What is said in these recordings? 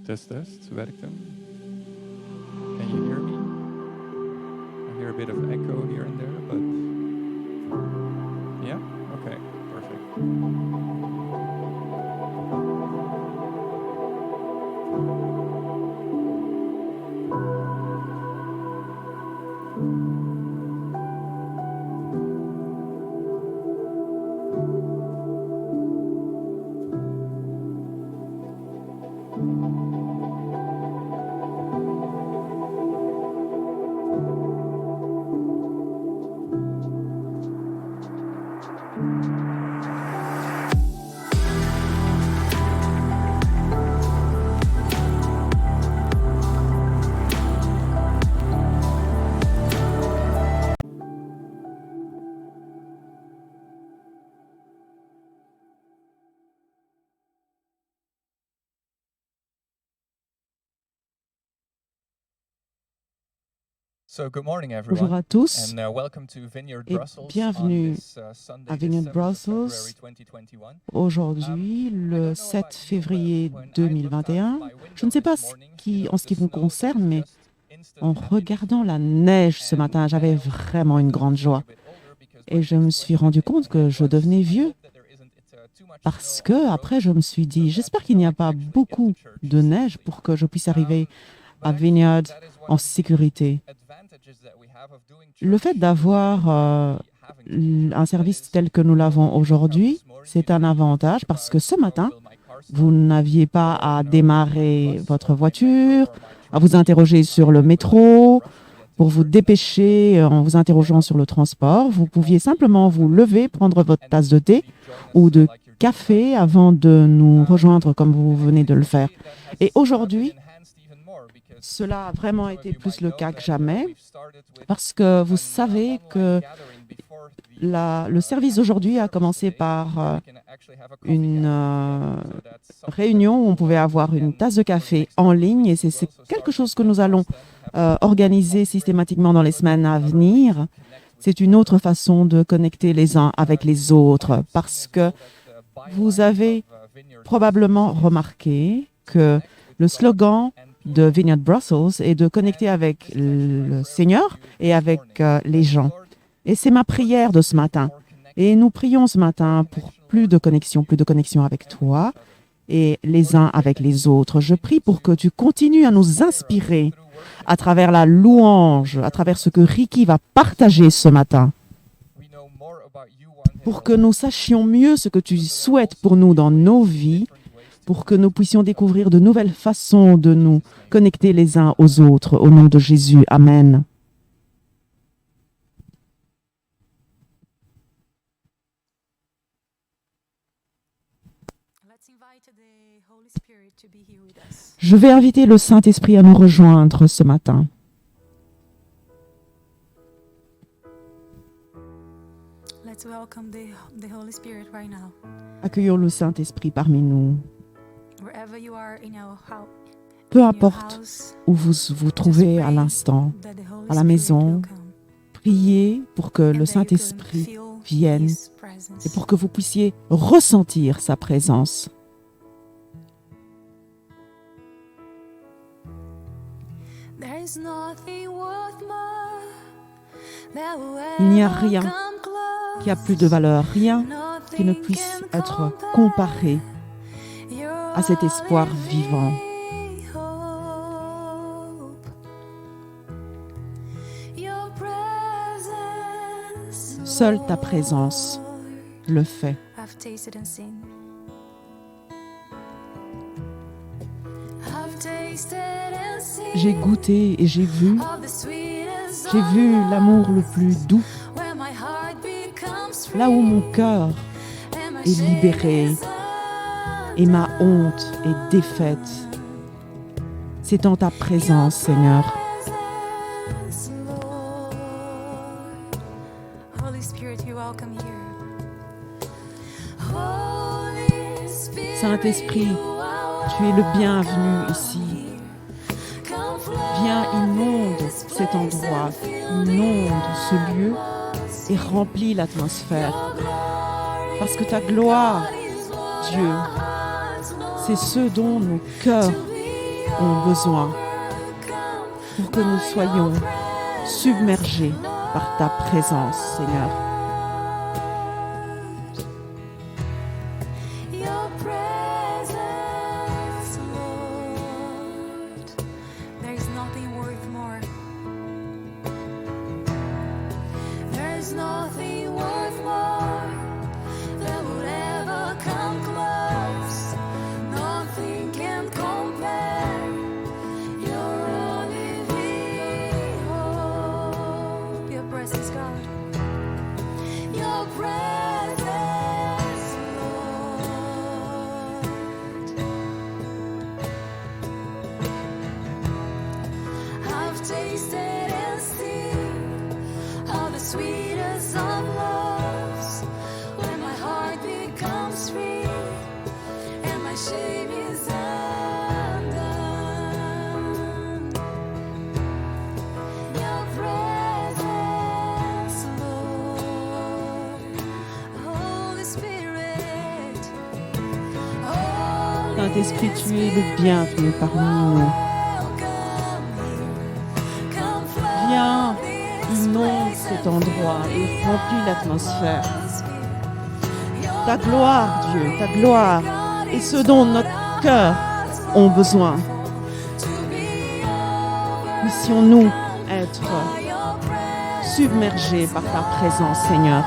Test, test. Werkt hem? Can you hear me? I hear a bit of echo here and there, but yeah? Okay, perfect. Bonjour à tous et bienvenue à Vineyard Brussels. Aujourd'hui, le 7 février 2021, je ne sais pas en ce qui vous concerne, mais en regardant la neige ce matin, j'avais vraiment une grande joie. Et je me suis rendu compte que je devenais vieux. Parce que après, je me suis dit, j'espère qu'il n'y a pas beaucoup de neige pour que je puisse arriver à Vineyard en sécurité. Le fait d'avoir un service tel que nous l'avons aujourd'hui, c'est un avantage parce que ce matin, vous n'aviez pas à démarrer votre voiture, à vous interroger sur le métro, pour vous dépêcher en vous interrogeant sur le transport. Vous pouviez simplement vous lever, prendre votre tasse de thé ou de café avant de nous rejoindre comme vous venez de le faire. Et aujourd'hui, cela a vraiment été plus le cas que jamais parce que vous savez que le service d'aujourd'hui a commencé par une réunion où on pouvait avoir une tasse de café en ligne et c'est quelque chose que nous allons organiser systématiquement dans les semaines à venir. C'est une autre façon de connecter les uns avec les autres parce que vous avez probablement remarqué que le slogan de Vineyard Brussels est de connecter avec le Seigneur et avec les gens. Et c'est ma prière de ce matin. Et nous prions ce matin pour plus de connexion avec toi et les uns avec les autres. Je prie pour que tu continues à nous inspirer à travers la louange, à travers ce que Ricky va partager ce matin, pour que nous sachions mieux ce que tu souhaites pour nous dans nos vies, pour que nous puissions découvrir de nouvelles façons de nous connecter les uns aux autres. Au nom de Jésus. Amen. Je vais inviter le Saint-Esprit à nous rejoindre ce matin. Accueillons le Saint-Esprit parmi nous. Peu importe où vous vous trouvez à l'instant, à la maison, priez pour que le Saint-Esprit vienne et pour que vous puissiez ressentir sa présence. Il n'y a rien qui a plus de valeur, rien qui ne puisse être comparé à cet espoir vivant. Seule ta présence le fait. J'ai goûté et j'ai vu l'amour le plus doux, là où mon cœur est libéré et ma honte est défaite. C'est en ta présence, Seigneur. Saint-Esprit, tu es le bienvenu ici. Viens, inonde cet endroit, inonde ce lieu et remplis l'atmosphère. Parce que ta gloire, Dieu, c'est ce dont nos cœurs ont besoin pour que nous soyons submergés par ta présence, Seigneur. Saint-Esprit, tu es le bienvenu parmi nous. Viens, inonde cet endroit et remplis l'atmosphère. Ta gloire, Dieu, ta gloire est ce dont notre cœur ont besoin. Puissions-nous être submergés par ta présence, Seigneur.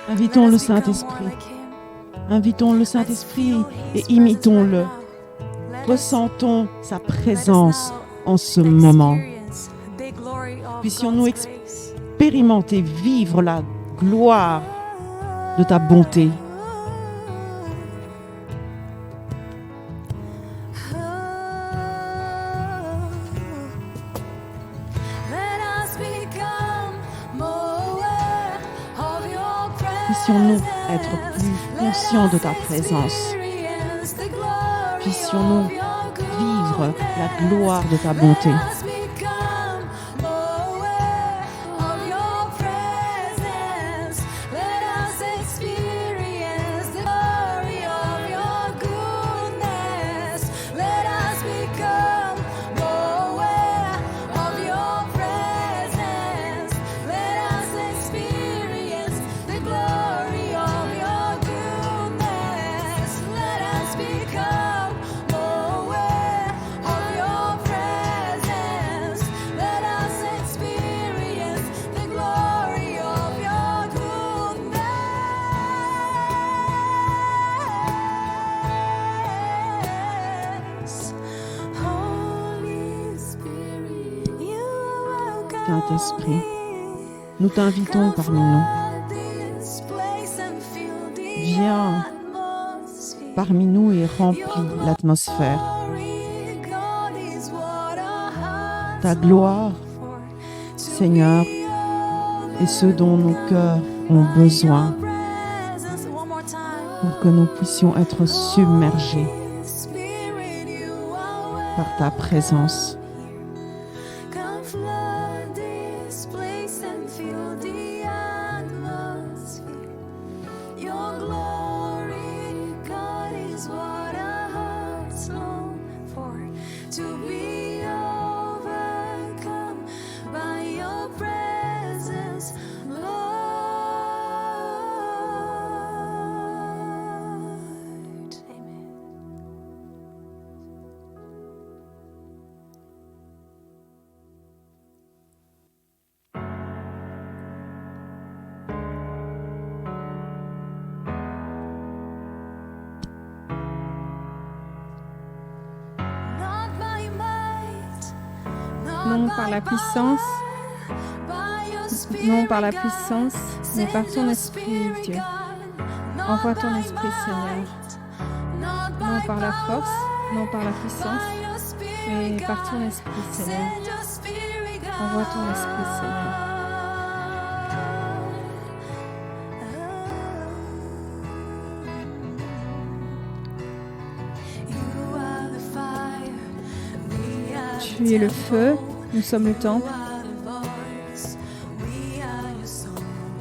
Invitons le Saint-Esprit. Invitons le Saint-Esprit et imitons-le. Ressentons sa présence en ce moment. Puissions-nous expérimenter, vivre la gloire de ta bonté. Puissions-nous être plus conscients de ta présence. Puissions-nous vivre la gloire de ta bonté. Saint-Esprit, nous t'invitons parmi nous. Viens parmi nous et remplis l'atmosphère. Ta gloire, Seigneur, est ce dont nos cœurs ont besoin pour que nous puissions être submergés par ta présence. Non par la puissance, mais par ton esprit, Dieu. Envoie ton esprit, Seigneur. Non par la force, non par la puissance, mais par ton esprit, Seigneur. Envoie ton esprit, Seigneur. Tu es le feu, nous sommes le temple.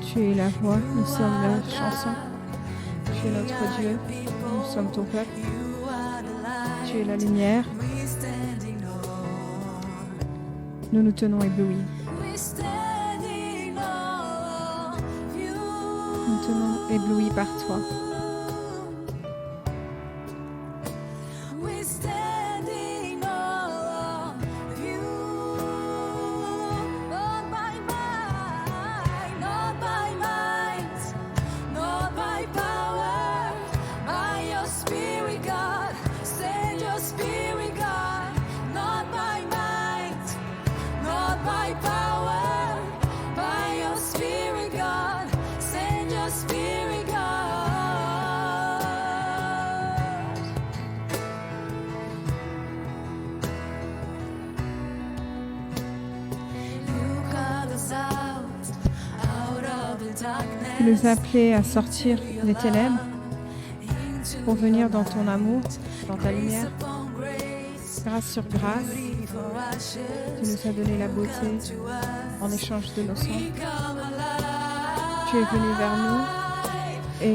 Tu es la voix, nous sommes la chanson. Tu es notre Dieu, nous sommes ton peuple. Tu es la lumière. Nous nous tenons éblouis. Nous tenons éblouis par toi. By power. Tu nous as appelés à sortir des ténèbres pour venir dans ton amour, dans ta lumière. Grâce sur grâce, tu nous as donné la beauté en échange de nos sangs. Tu es venu vers nous et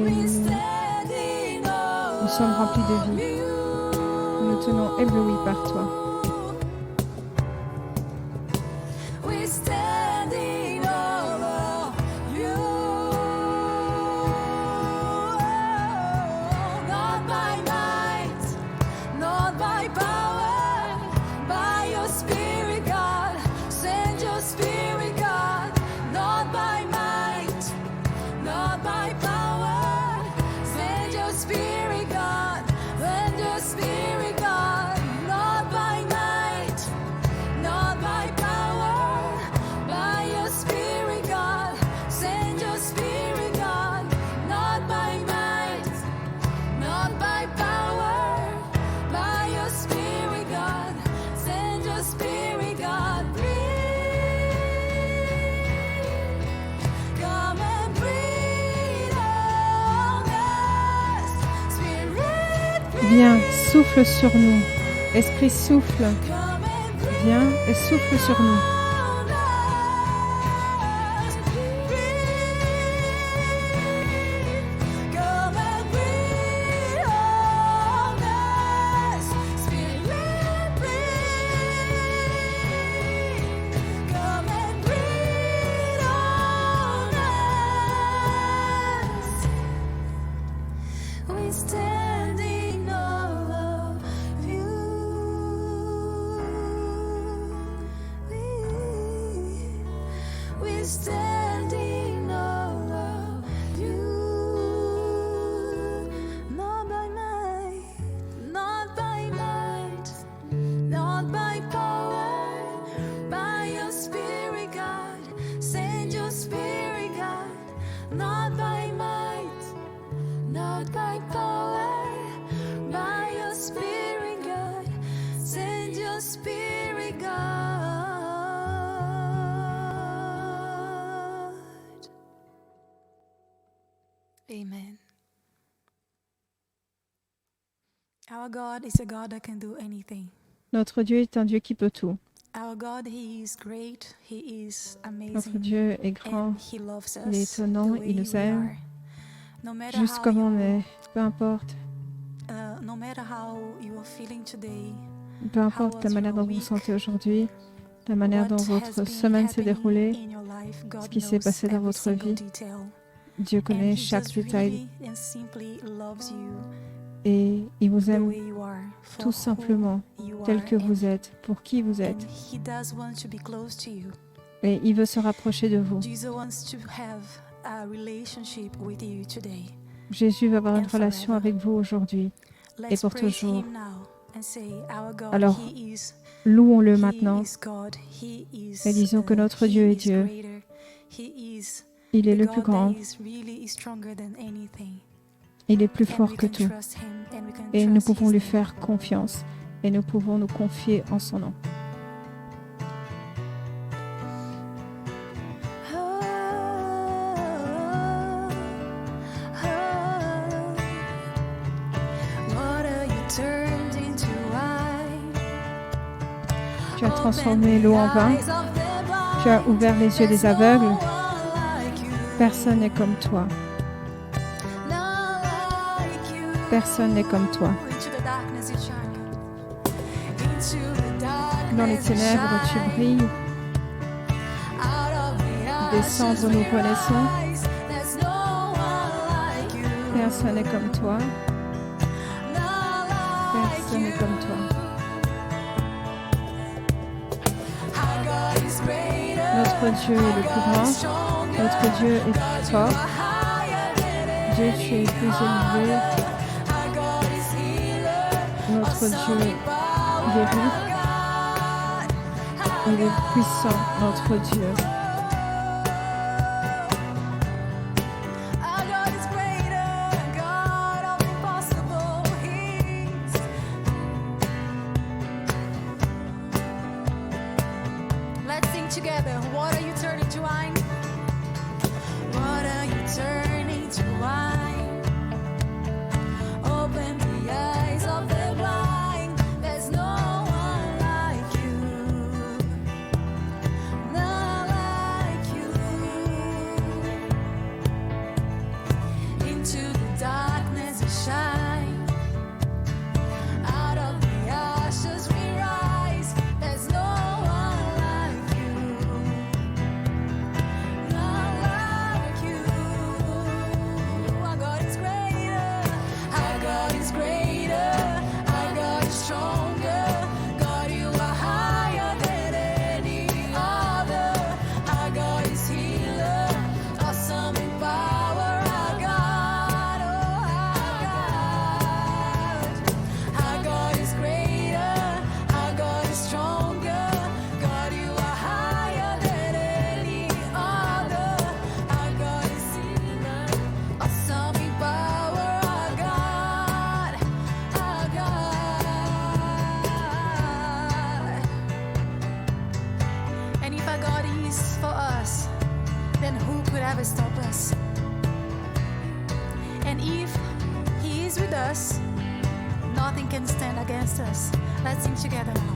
nous sommes remplis de vie. Nous nous tenons éblouis par toi. Viens, souffle sur nous. Esprit, souffle. Viens et souffle sur nous. Standing all of you, not by might, not by might, not by power, by your spirit, God. Send your spirit, God. Not by might, not by power, by your spirit, God. Send your spirit, God. Amen. Our God is a God that can do anything. Notre Dieu est un Dieu qui peut tout. Our God, He is great, He is Notre amazing, Dieu est grand, and He loves il est us étonnant, the way il nous we aime, are. No matter juste how comme on you, est. Peu importe, no matter how you are feeling today, peu importe la manière dont vous vous sentez aujourd'hui, la manière dont votre semaine s'est déroulée, in your life, God ce qui s'est knows passé dans every votre single vie. detail. Dieu And connaît He chaque just détail really and simply loves you et il vous the aime way you are, for tout who simplement you tel are, que vous and- êtes, pour qui vous and êtes. He does want to be close to you. Et il veut se rapprocher de vous. Jesus wants to have a relationship with you today. Jésus va avoir une And relation forever. avec vous aujourd'hui. Let's pour praise toujours. Him now and say, Our God, Alors, He is, Louons-le He maintenant is God. He is, et disons que notre He Dieu est is Dieu. greater. He is Il est the le plus God grand, that is really stronger than anything. il est plus And fort we que can tout. trust Him and we can Et nous trust pouvons His lui name. faire confiance et nous pouvons nous confier en son nom. Water you turned into wine. Tu as transformé l'eau en vin, tu as ouvert les yeux des aveugles. Personne n'est comme toi. Personne n'est comme toi. Dans les ténèbres, tu brilles. Des cendres, nous renaissons. Personne n'est comme toi. Personne n'est comme toi. Notre Dieu est le plus grand. Notre Dieu est fort. Dieu, tu es plus élevé. Notre Dieu guérit. Il est puissant, notre Dieu. Let's sing together. Water you turn into wine. water you turn into wine. Open the eyes of the blind. There's no one like you. Not like you. Into the darkness you shine. Out of the ashes we rise. There's no one like you. Not like you. Our God is greater. Our God is greater. Our God is stronger. God, you are higher than any other. Our God is healer. Awesome in power. Our God, oh our God. Our God is greater. Our God is stronger. God, you are higher than any other. Our God is healer. Awesome in power. Our God. Our God. And if our God is for us, then who could ever stop us? And if He is with us, nothing can stand against us. Let's sing together now.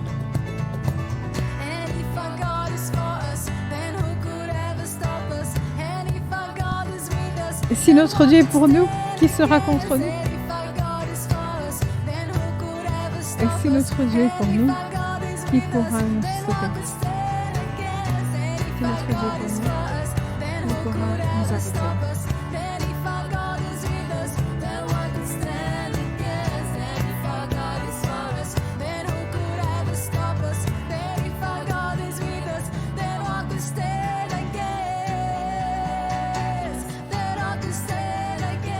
And if our God is for us, then who could ever stop us? And if our God is with us, Et si notre Dieu est pour nous, qui sera contre nous? and if our God is for us, then who could ever Et stop si us? notre Dieu est pour And nous, if our God is qui with pourra us, nous then what stopper? could stand against? And if Si our notre Dieu est God pour is nous, for us, then qui who pourra could nous ever arrêter? stop us? Then if our God is with us, then what could stand against? And if our God is for us, then who could ever stop us? Then if our God is with us, then what could stand against? Then what could stand against?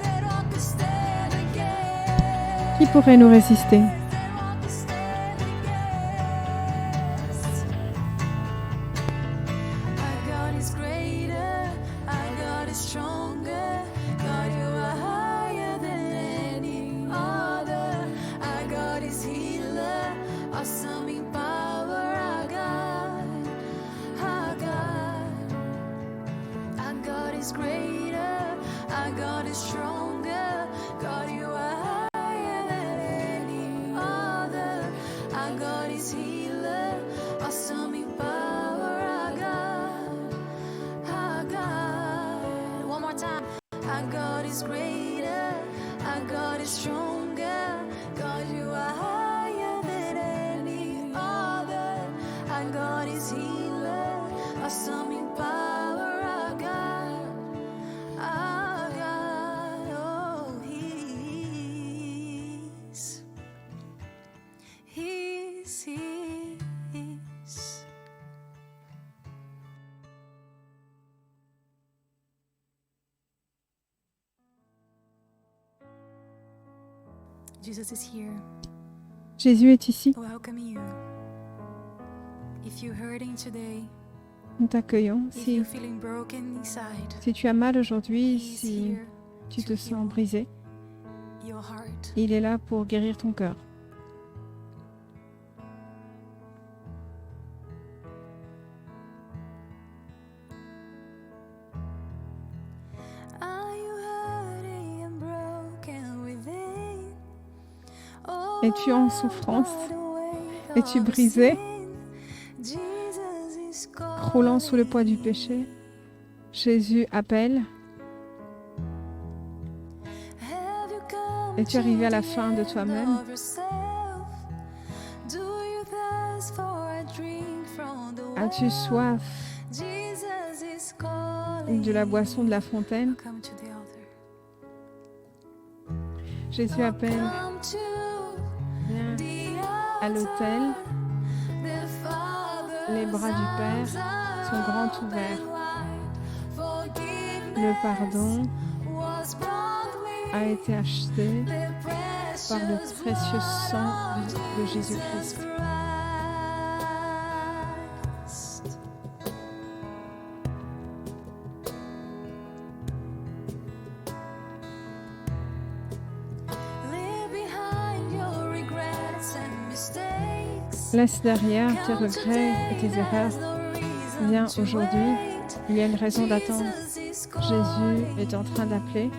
Then what could stand against? Qui pourrait nous résister? Then what could stand against? Our God is greater, our God is stronger. God, you are higher than any other. Our God is healer, awesome in power. Our God, our God. Our God is greater, our God is stronger. God, you are higher than any other. Our God is healer, awesome in power. Our God, our God. One more time. Our God is greater, our God is stronger. God, you are higher than any other. Our God is healer, awesome in power. Our God, oh, He's. Jesus is here, Jésus est ici. welcoming you. If you're hurting today, Nous t'accueillons. if Si, you're feeling broken inside, si tu as mal aujourd'hui, He's si here tu to te sens heal brisé, your heart. il est là pour guérir ton cœur. Are you hurting and broken within? Oh, Es-tu en souffrance? by the weight Es-tu of brisé? sin? Jesus is Croulant sous le poids du péché, Jésus appelle. Have you come Es-tu arrivé à la to the fin de end toi-même? of yourself? Do you thirst for a drink from the As-tu well? soif Jesus is calling de la boisson de la fontaine? Come to the altar. Jésus appelle. Come to Viens the à l'autel. The Father's Les bras du Père sont grands ouverts. Le pardon a été acheté par le précieux sang de Jésus-Christ. mistakes. Laisse derrière tes regrets et tes erreurs. Viens aujourd'hui Il y a une raison d'attendre. Jésus est en train d'appeler.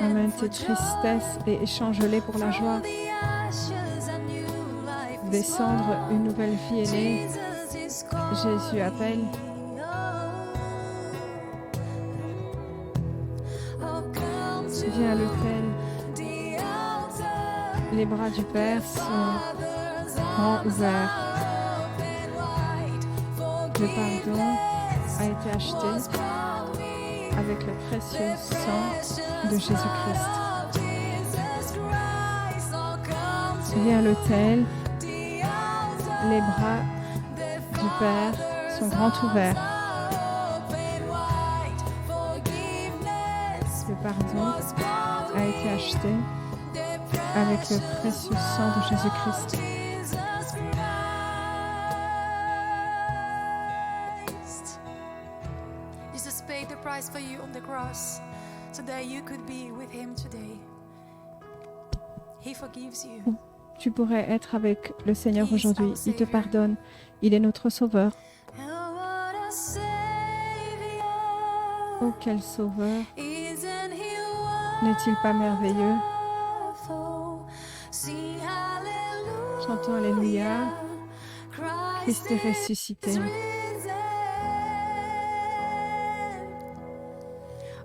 Amène tes tristesses et échange-les pour la joie. Descendre, une nouvelle vie est née. Jésus appelle. Viens à l'autel. Les bras du Père sont grands ouverts. Le pardon a été acheté avec le précieux sang de Jésus-Christ. Viens à l'autel. Les bras du Père sont grands ouverts. Le pardon a été acheté avec le précieux sang de Jésus-Christ. Jesus paid the price for you on the cross so that you could be with him today. He forgives you. Tu pourrais être avec le Seigneur aujourd'hui. Il te pardonne. Il est notre Sauveur. And what a savior. Oh, quel Sauveur! Isn't he N'est-il pas merveilleux? wonderful? Sing hallelujah. Chantons Alléluia. Christ est ressuscité. risen.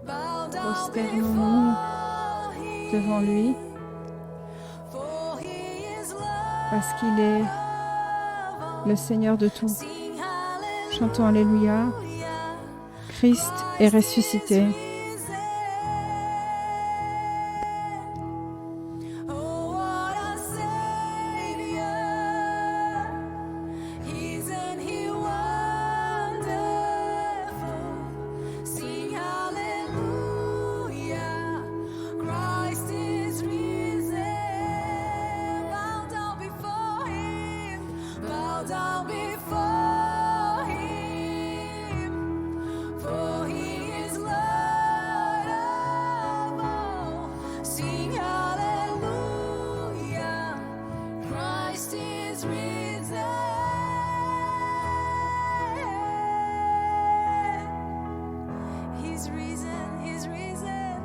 Bow down Prosternons-nous before him, devant lui for he is love. parce qu'il est le Seigneur de tout. Sing hallelujah. Chantons Alléluia. Christ est ressuscité. Oh, what a savior. Isn't he wonderful? Sing hallelujah. Christ is risen. Bow down before him. Bow down before him. For he is Lord of all. Sing hallelujah. Christ is risen. He's risen, he's risen.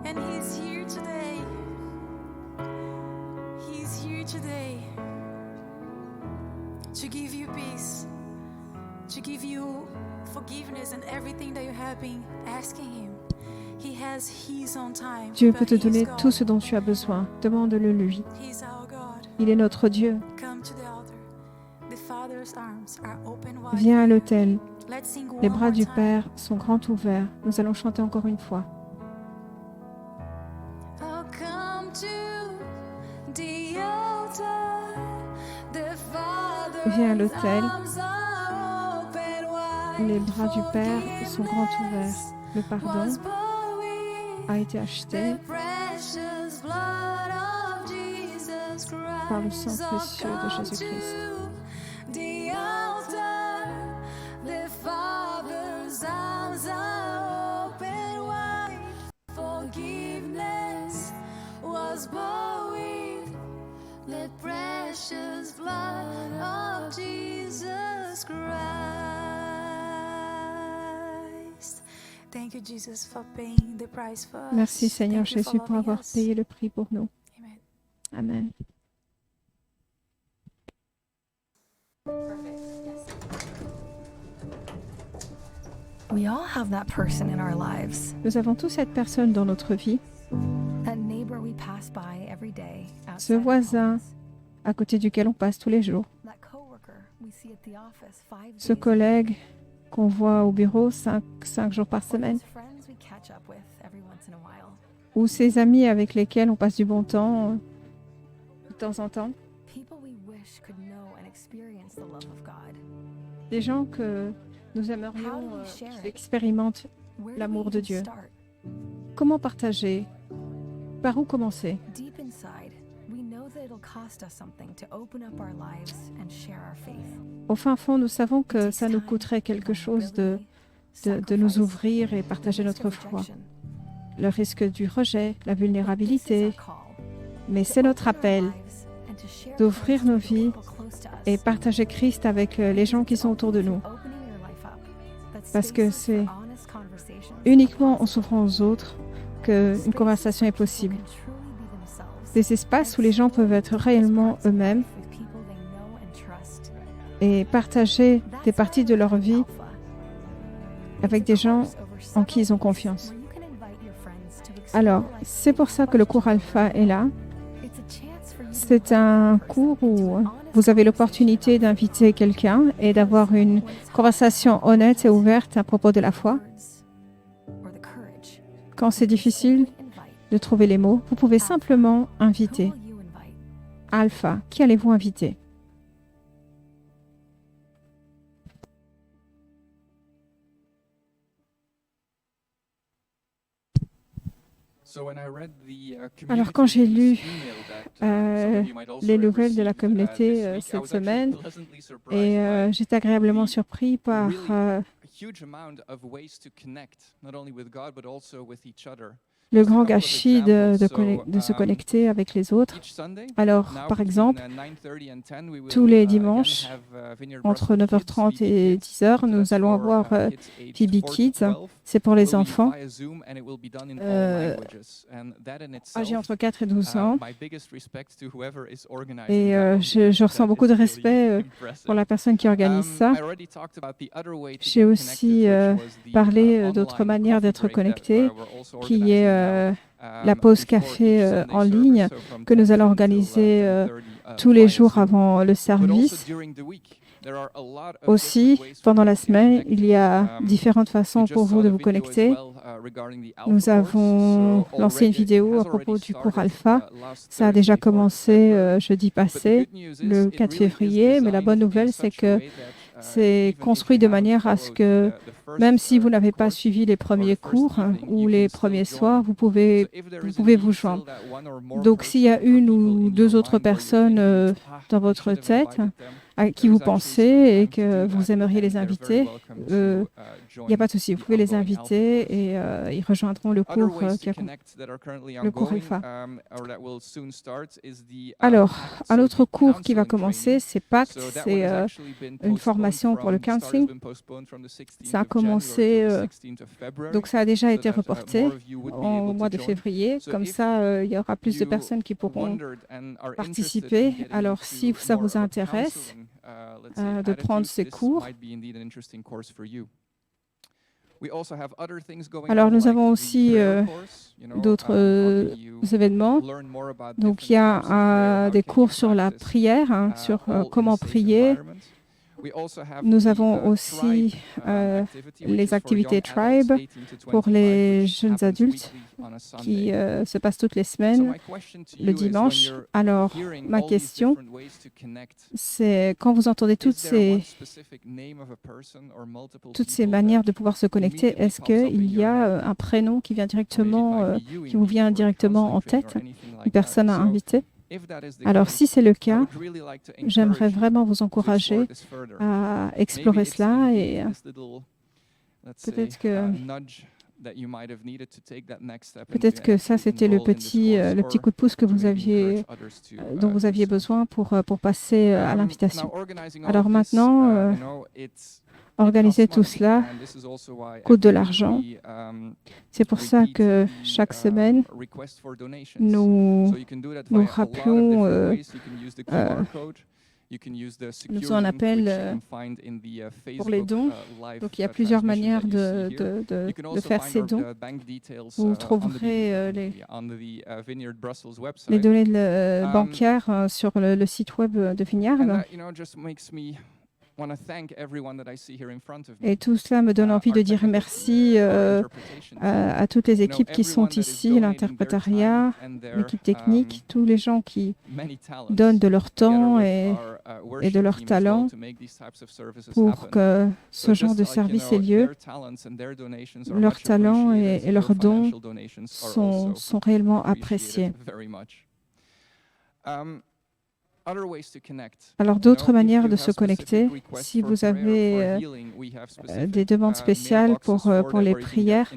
And he's here today. He's here today to give you peace, to give you forgiveness and everything that you have been asking him. He has his own time. Dieu but peut te he is donner God. tout ce dont tu as besoin. Demande-le lui. He's our God. Il est notre Dieu. Come to the altar. The Father's arms are open wide. Viens à l'autel. Let's sing Les one bras more du time. Père sont grands ouverts. Nous allons chanter encore une fois. Oh, come to the altar. The Father's Viens à l'autel. arms are open wide. Les bras du Père sont grands ouverts. Le pardon Was born with a été acheté the precious blood of Jesus Christ. par le sang précieux de Oh, come Jésus-Christ. to the altar. The Father's arms are open wide. Forgiveness was born with the precious blood of Jesus Christ. Thank you, Jesus, for paying the price for us. Merci Seigneur Thank you for Jésus pour loving avoir us. payé le prix pour nous. Amen. Amen. We all have that person in our lives, Nous avons tous cette personne dans notre vie, that neighbor we pass by every day ce outside our voisin homes, à côté duquel on passe tous les jours, that coworker we see at the office 5 ce days collègue qu'on voit au bureau cinq jours par a week, or semaine, those friends we catch up with every once in a while. ou ces amis avec lesquels on passe du bon temps de temps en temps, People we wish could know and experience the love of God. des gens que nous How aimerions do we share qu'ils it? expérimentent Where do l'amour we de even Dieu. start? Comment partager? Par où commencer? Deep inside, we know that it'll cost us something to open up our lives and share our faith. Au fin fond, nous savons It que takes ça nous time, coûterait quelque chose de vulnerability, nous sacrifice, ouvrir et the partager risk notre of foi. rejection. Le risque du rejet, la But this is vulnérabilité, our call, mais to c'est notre open our appel lives and d'offrir nos vies et partager Christ avec les gens qui sont autour de nous. Parce que c'est uniquement en s'ouvrant aux autres qu'une conversation est possible. Des espaces où les gens peuvent être réellement eux-mêmes et partager des parties de leur vie avec des gens en qui ils ont confiance. Alors, c'est pour ça que le cours Alpha est là. C'est un cours où vous avez l'opportunité d'inviter quelqu'un et d'avoir une conversation honnête et ouverte à propos de la foi. Quand c'est difficile de trouver les mots, vous pouvez simplement inviter. Alpha, qui allez-vous inviter? Alors, quand j'ai lu les nouvelles de la communauté cette semaine, et j'étais agréablement surpris par le grand gâchis de se connecter avec les autres. Alors, par exemple, tous les dimanches, entre 9h30 et 10h, nous allons avoir PB Kids. C'est pour les enfants âgés entre 4 et 12 ans. Et je ressens beaucoup de respect pour la personne qui organise ça. J'ai aussi parlé d'autres manières d'être connecté, qui est la pause café en ligne que nous allons organiser tous les jours avant le service. Aussi, pendant la semaine, il y a différentes façons pour vous de vous connecter. Nous avons lancé une vidéo à propos du cours Alpha. Ça a déjà commencé jeudi passé, le 4 février, mais la bonne nouvelle, c'est que c'est construit de manière à ce que, même si vous n'avez pas suivi les premiers cours ou les premiers soirs, vous pouvez vous joindre. Donc, s'il y a une ou deux autres personnes dans votre tête à qui vous pensez et que vous aimeriez les inviter, il n'y a pas de souci, vous pouvez les inviter et ils rejoindront le cours Alpha. Alors, un autre cours qui va commencer, c'est Pacte, c'est une formation pour le counseling. Ça a commencé, donc ça a déjà été reporté au mois de février. Comme ça, il y aura plus de personnes qui pourront participer. Alors, si ça vous intéresse de prendre ces cours, alors nous avons aussi d'autres événements. Donc il y a des cours sur la prière, sur comment prier. Nous avons aussi les activités Tribe pour les jeunes adultes qui se passent toutes les semaines, le dimanche. Alors, ma question, c'est quand vous entendez toutes ces manières de pouvoir se connecter, est-ce qu'il y a un prénom qui vous vient directement en tête, une personne à inviter? Alors, si c'est le cas, j'aimerais vraiment vous encourager à explorer cela et peut-être que ça, c'était le petit coup de pouce que dont vous aviez besoin pour passer à l'invitation. Alors maintenant, organiser tout cela coûte de l'argent. C'est pour ça que chaque semaine, nous rappelons, nous faisons un appel pour les dons. Donc il y a plusieurs manières de faire ces dons. Vous trouverez les données bancaires sur le site web de Vineyard. Et tout cela me donne envie de dire merci à toutes les équipes qui sont ici, l'interprétariat, l'équipe technique, tous les gens qui donnent de leur temps et de leur talent pour que ce genre de service ait lieu. Leurs talents et leurs dons sont réellement appréciés. Alors, d'autres manières de se connecter, si vous avez des demandes spéciales pour les prières,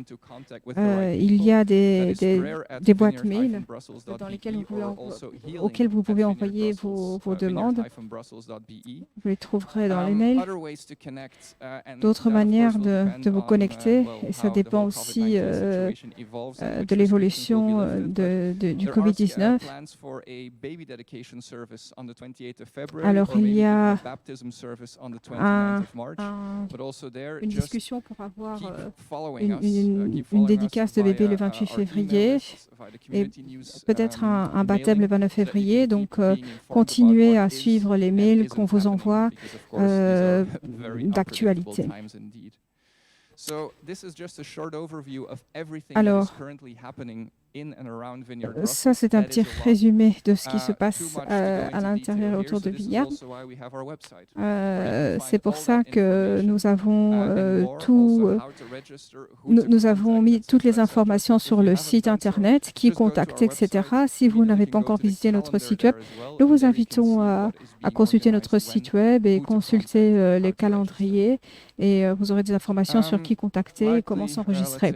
il y a des boîtes mail dans lesquelles auxquelles vous pouvez envoyer vos demandes. Vous les trouverez dans les mails. D'autres manières de vous connecter, et ça dépend aussi de l'évolution du Covid-19. Alors, il y a une discussion pour avoir une dédicace de bébé le 28 février et peut-être un baptême le 29 février. Donc, continuez à suivre les mails qu'on vous envoie d'actualité. Alors, ça, c'est un petit résumé de ce qui se passe à l'intérieur et autour de Vineyard. C'est pour ça que nous avons nous avons mis toutes les informations sur le site internet, qui contacter, etc. Si vous n'avez pas encore visité notre site web, nous vous invitons à consulter notre site web et consulter les calendriers, et vous aurez des informations sur qui contacter et comment s'enregistrer.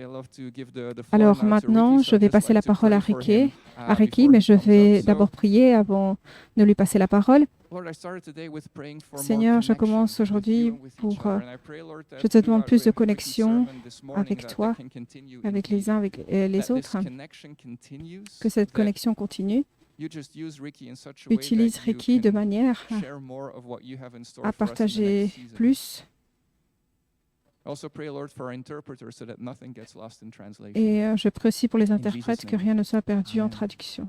Alors maintenant, je vais passer la parole à Ricky, mais je vais d'abord prier avant de lui passer la parole. Seigneur, je commence aujourd'hui pour... je te demande plus de connexion avec toi, avec les uns, avec les autres. Que cette connexion continue. Utilise Ricky de manière à partager plus. Et je prie aussi pour les interprètes que rien ne soit perdu en traduction.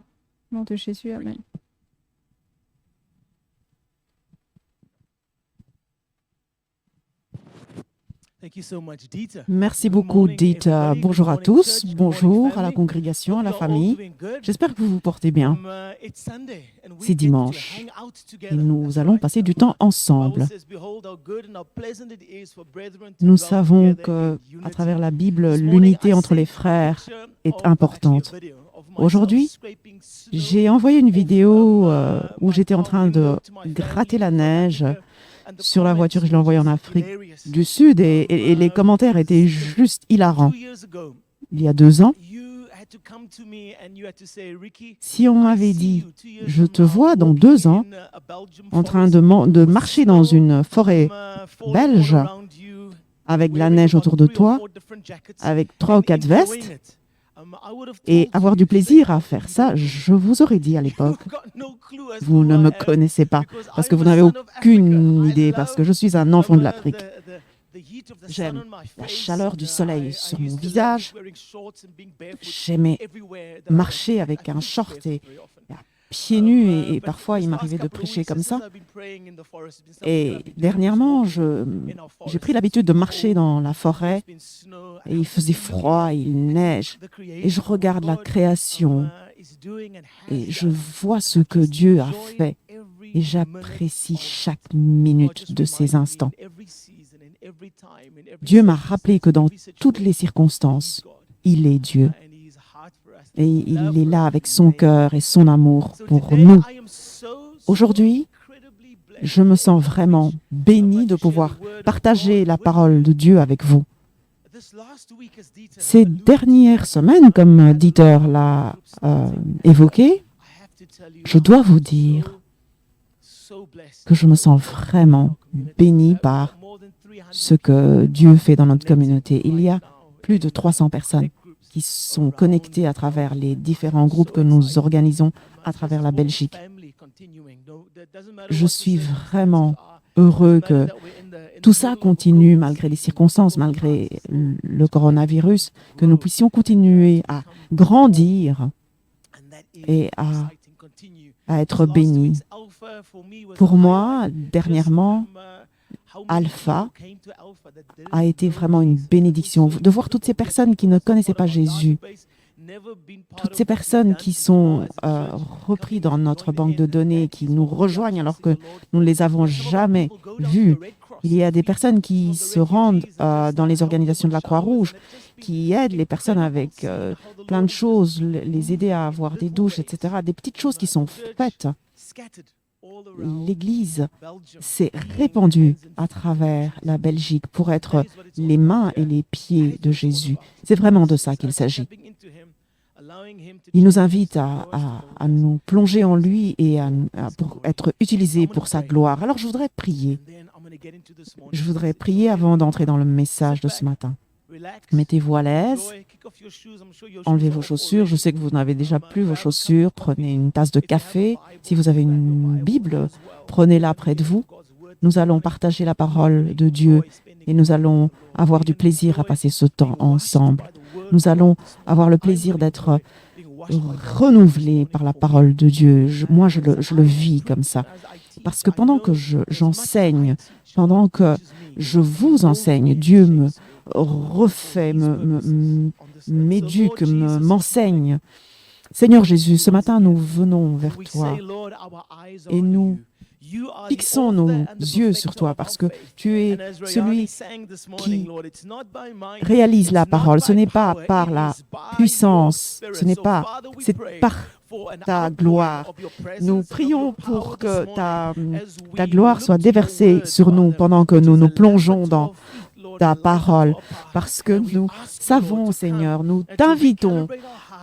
Au nom de Jésus, Amen. Merci beaucoup, Dieter. Bonjour à tous, bonjour à la congrégation, à la famille. J'espère que vous vous portez bien. C'est dimanche et nous allons passer du temps ensemble. Nous savons qu'à travers la Bible, l'unité entre les frères est importante. Aujourd'hui, j'ai envoyé une vidéo où j'étais en train de gratter la neige sur la voiture. Je l'ai envoyée en Afrique du Sud et les commentaires étaient juste hilarants. Il y a 2 ans, si on m'avait dit « Je te vois dans 2 ans en train de marcher dans une forêt belge avec de la neige autour de toi, avec 3 ou 4 vestes, et avoir du plaisir à faire ça, je vous aurais dit à l'époque, vous ne me connaissez pas, parce que vous n'avez aucune idée, parce que je suis un enfant de l'Afrique. J'aime la chaleur du soleil sur mon visage. J'aimais marcher avec un short et pieds nus, et parfois il m'arrivait de prêcher comme ça. Et dernièrement, j'ai pris l'habitude de marcher dans la forêt et il faisait froid, il neige, et je regarde la création et je vois ce que Dieu a fait et j'apprécie chaque minute de ces instants. Dieu m'a rappelé que dans toutes les circonstances, il est Dieu. Et il est là avec son cœur et son amour pour nous. Aujourd'hui, je me sens vraiment béni de pouvoir partager la parole de Dieu avec vous. Ces dernières semaines, comme Dieter l'a évoqué, je dois vous dire que je me sens vraiment béni par ce que Dieu fait dans notre communauté. Il y a plus de 300 personnes qui sont connectés à travers les différents groupes que nous organisons à travers la Belgique. Je suis vraiment heureux que tout ça continue malgré les circonstances, malgré le coronavirus, que nous puissions continuer à grandir et à être bénis. Pour moi, dernièrement, Alpha a été vraiment une bénédiction. De voir toutes ces personnes qui ne connaissaient pas Jésus, toutes ces personnes qui sont reprises dans notre banque de données, qui nous rejoignent alors que nous ne les avons jamais vues. Il y a des personnes qui se rendent dans les organisations de la Croix-Rouge, qui aident les personnes avec plein de choses, les aider à avoir des douches, etc. Des petites choses qui sont faites. l'Église s'est répandue à travers la Belgique pour être les mains et les pieds de Jésus. C'est vraiment de ça qu'il s'agit. Il nous invite à nous plonger en lui et pour être utilisés pour sa gloire. Alors je voudrais prier. Je voudrais prier avant d'entrer dans le message de ce matin. Mettez-vous à l'aise, enlevez vos chaussures. Je sais que vous n'avez déjà plus vos chaussures. Prenez une tasse de café. Si vous avez une Bible, prenez-la près de vous. Nous allons partager la parole de Dieu et nous allons avoir du plaisir à passer ce temps ensemble. Nous allons avoir le plaisir d'être renouvelés par la parole de Dieu. Moi, je le vis comme ça. Parce que pendant que j'enseigne, pendant que je vous enseigne, Dieu me refait, m'éduque, m'enseigne. Seigneur Jésus, ce matin, nous venons vers toi et nous fixons nos yeux sur toi parce que tu es celui qui réalise la parole. Ce n'est pas par la puissance, c'est par ta gloire. Nous prions pour que ta gloire soit déversée sur nous pendant que nous nous plongeons dans ta parole, parce que nous savons, Seigneur, nous t'invitons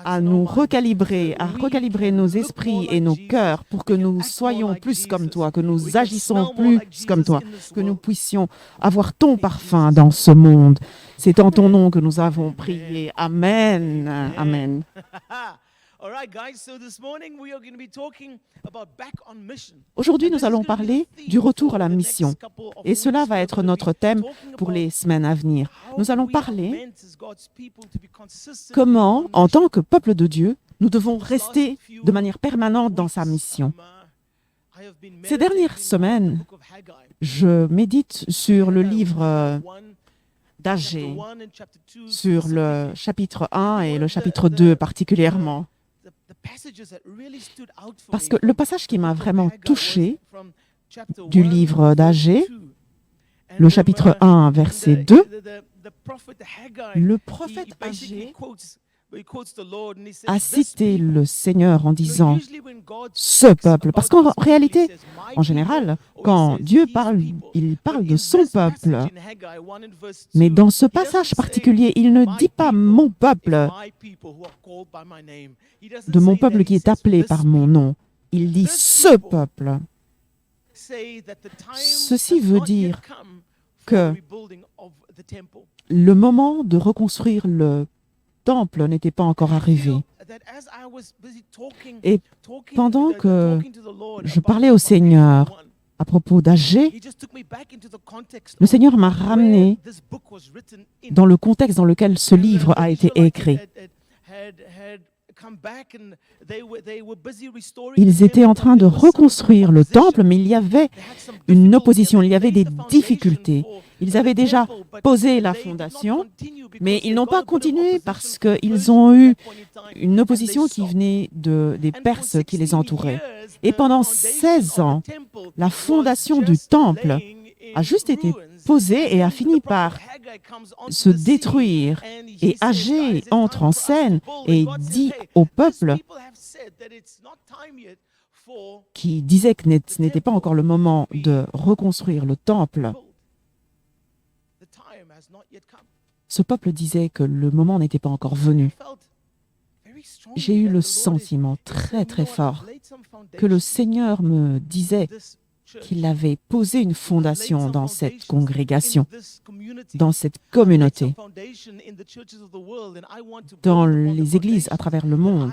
à nous recalibrer, à recalibrer nos esprits et nos cœurs pour que nous soyons plus comme toi, que nous agissons plus comme toi, que nous puissions avoir ton parfum dans ce monde. C'est en ton nom que nous avons prié. Amen. Amen. Aujourd'hui, nous allons parler du retour à la mission. Et cela va être notre thème pour les semaines à venir. Nous allons parler comment, en tant que peuple de Dieu, nous devons rester de manière permanente dans sa mission. Ces dernières semaines, je médite sur le livre d'Agée, sur le chapitre 1 et le chapitre 2 particulièrement. Parce que le passage qui m'a vraiment touché du livre d'Agée, le chapitre 1, verset 2, le prophète Agée a cité le Seigneur en disant « ce peuple ». Parce qu'en réalité, en général, quand Dieu parle, il parle de son peuple. Mais dans ce passage particulier, il ne dit pas « mon peuple », de mon peuple qui est appelé par mon nom. Il dit « ce peuple ». Ceci veut dire que le moment de reconstruire le temple n'était pas encore arrivé. Et pendant que je parlais au Seigneur à propos d'Agée, le Seigneur m'a ramené dans le contexte dans lequel ce livre a été écrit. Ils étaient en train de reconstruire le temple, mais il y avait une opposition, il y avait des difficultés. Ils avaient déjà posé la fondation, mais ils n'ont pas continué parce qu'ils ont eu une opposition qui venait des Perses qui les entouraient. Et pendant 16 ans, la fondation du temple a juste été posée et a fini par se détruire. Et Agée entre en scène et dit au peuple qui disait que ce n'était pas encore le moment de reconstruire le temple. Ce peuple disait que le moment n'était pas encore venu. J'ai eu le sentiment très très fort que le Seigneur me disait qu'il avait posé une fondation dans cette congrégation, dans cette communauté, dans les églises à travers le monde.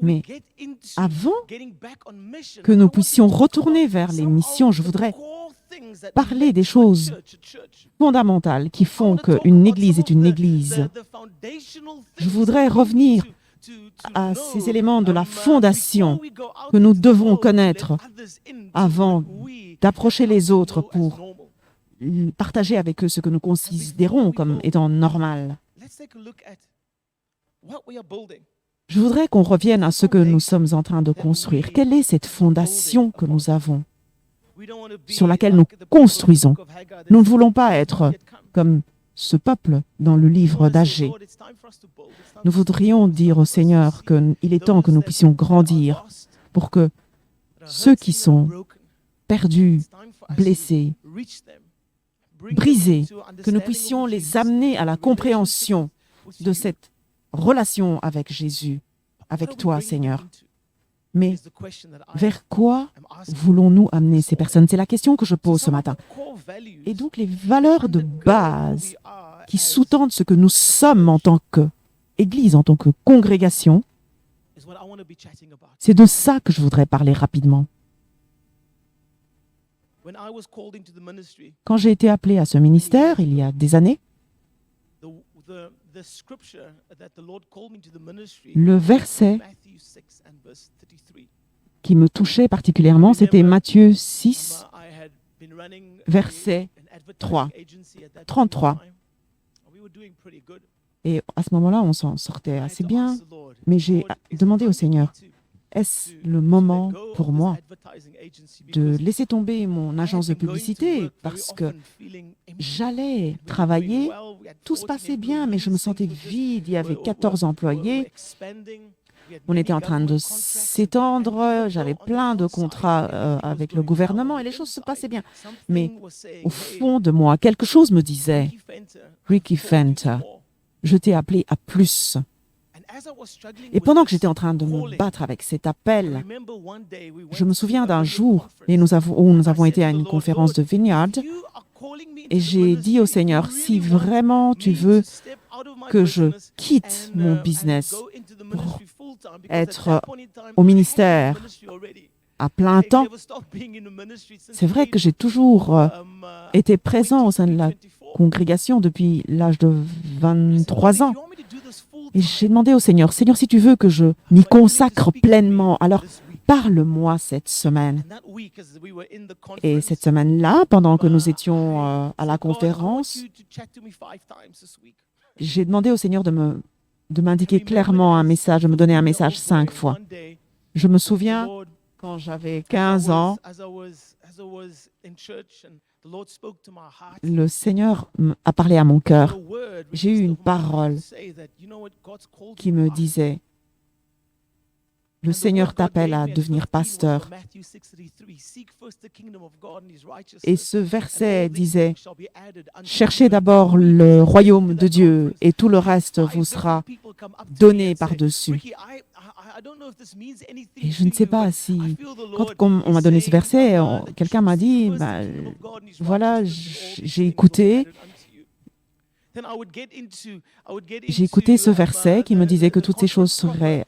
Mais avant que nous puissions retourner vers les missions, je voudrais parler des choses fondamentales qui font qu'une église est une église. Je voudrais revenir à ces éléments de la fondation que nous devons connaître avant d'approcher les autres pour partager avec eux ce que nous considérons comme étant normal. Je voudrais qu'on revienne à ce que nous sommes en train de construire. Quelle est cette fondation que nous avons, sur laquelle nous construisons? Nous ne voulons pas être comme ce peuple dans le livre d'Agée. Nous voudrions dire au Seigneur qu'il est temps que nous puissions grandir pour que ceux qui sont perdus, blessés, brisés, que nous puissions les amener à la compréhension de cette relation avec Jésus, avec toi, Seigneur. Mais vers quoi voulons-nous amener ces personnes? C'est la question que je pose ce matin. Et donc, les valeurs de base qui sous-tendent ce que nous sommes en tant qu'Église, en tant que congrégation, c'est de ça que je voudrais parler rapidement. Quand j'ai été appelé à ce ministère, il y a des années, le verset qui me touchait particulièrement, c'était Matthieu 6, verset 33. Et à ce moment-là, on s'en sortait assez bien, mais j'ai demandé au Seigneur, est-ce le moment pour moi de laisser tomber mon agence de publicité parce que j'allais travailler, tout se passait bien, mais je me sentais vide, il y avait 14 employés, on était en train de s'étendre, j'avais plein de contrats avec le gouvernement et les choses se passaient bien. Mais au fond de moi, quelque chose me disait, Ricky Fenter, je t'ai appelé à plus. Et pendant que j'étais en train de me battre avec cet appel, je me souviens d'un jour où nous avons été à une conférence de Vineyard et j'ai dit au Seigneur, si vraiment tu veux que je quitte mon business pour être au ministère à plein temps, c'est vrai que j'ai toujours été présent au sein de la congrégation depuis l'âge de 23 ans. Et j'ai demandé au Seigneur, Seigneur, si tu veux que je m'y consacre pleinement, alors parle-moi cette semaine. Et cette semaine-là, pendant que nous étions à la conférence, j'ai demandé au Seigneur de m'indiquer clairement un message, de me donner un message 5 fois. Je me souviens, quand j'avais 15 ans, le Seigneur a parlé à mon cœur. J'ai eu une parole qui me disait, le Seigneur t'appelle à devenir pasteur. Et ce verset disait, cherchez d'abord le royaume de Dieu et tout le reste vous sera donné par-dessus. Et je ne sais pas si, quand on m'a donné ce verset, quelqu'un m'a dit, voilà, j'ai écouté ce verset qui me disait que toutes ces choses seraient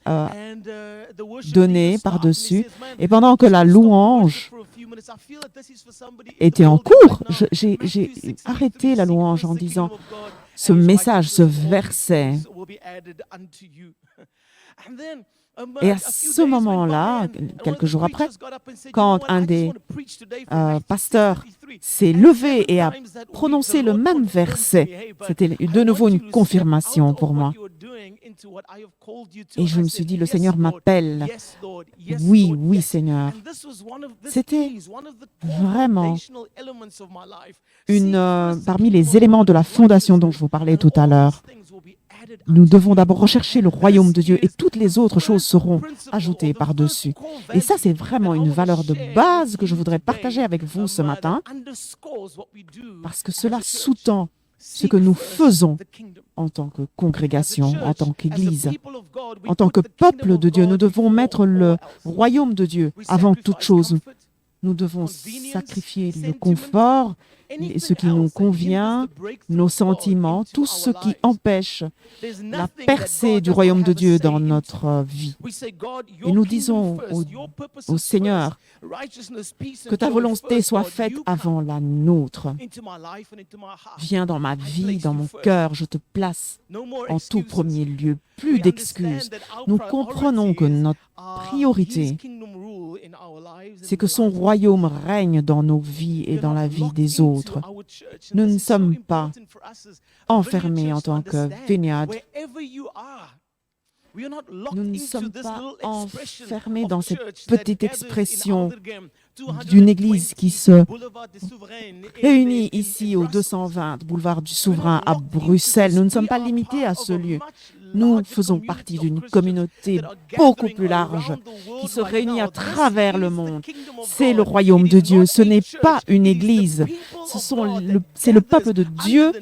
données par-dessus. Et pendant que la louange était en cours, j'ai arrêté la louange en disant, ce message, ce verset. Et à ce moment-là, quelques jours après, quand un des pasteurs s'est levé et a prononcé le même verset, c'était de nouveau une confirmation pour moi. Et je me suis dit, le Seigneur m'appelle. Oui, oui, Seigneur. C'était vraiment parmi les éléments de la fondation dont je vous parlais tout à l'heure. Nous devons d'abord rechercher le royaume de Dieu et toutes les autres choses seront ajoutées par-dessus. Et ça, c'est vraiment une valeur de base que je voudrais partager avec vous ce matin, parce que cela sous-tend ce que nous faisons en tant que congrégation, en tant qu'Église, en tant que peuple de Dieu. Nous devons mettre le royaume de Dieu avant toute chose. Nous devons sacrifier le confort, ce qui nous convient, nos sentiments, tout ce qui empêche la percée du royaume de Dieu dans notre vie. Et nous disons au Seigneur que ta volonté soit faite avant la nôtre. Viens dans ma vie, dans mon cœur, je te place en tout premier lieu. Plus d'excuses. Nous comprenons que notre priorité, c'est que son royaume règne dans nos vies et dans la vie des autres. Nous ne sommes pas enfermés en tant que Vineyard. Nous ne sommes pas enfermés dans cette petite expression d'une église qui se réunit ici au 220 boulevard du Souverain à Bruxelles. Nous ne sommes pas limités à ce lieu. Nous faisons partie d'une communauté beaucoup plus large qui se réunit à travers le monde. C'est le royaume de Dieu. Ce n'est pas une église. C'est le peuple de Dieu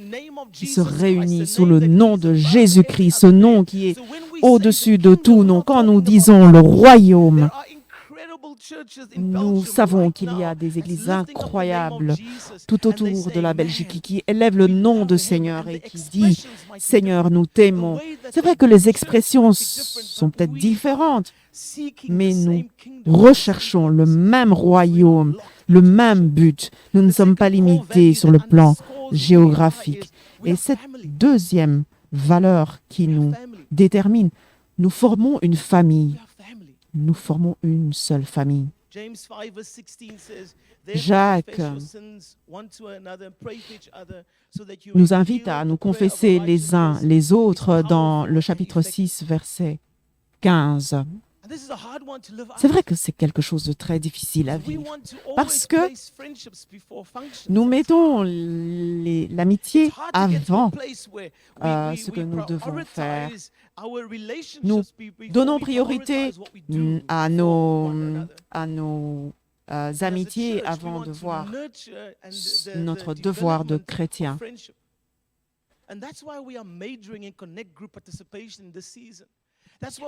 qui se réunit sous le nom de Jésus-Christ, ce nom qui est au-dessus de tout nom. Quand nous disons le royaume, nous savons qu'il y a des églises incroyables tout autour de la Belgique qui élèvent le nom de Seigneur et qui disent « Seigneur, nous t'aimons ». C'est vrai que les expressions sont peut-être différentes, mais nous recherchons le même royaume, le même but. Nous ne sommes pas limités sur le plan géographique. Et cette deuxième valeur qui nous détermine, nous formons une famille. Nous formons une seule famille. Jacques nous invite à nous confesser les uns les autres dans le chapitre 6, verset 15. C'est vrai que c'est quelque chose de très difficile à vivre parce que nous mettons l'amitié avant ce que nous devons faire. Nous donnons priorité à nos amitiés avant de voir notre devoir de chrétien.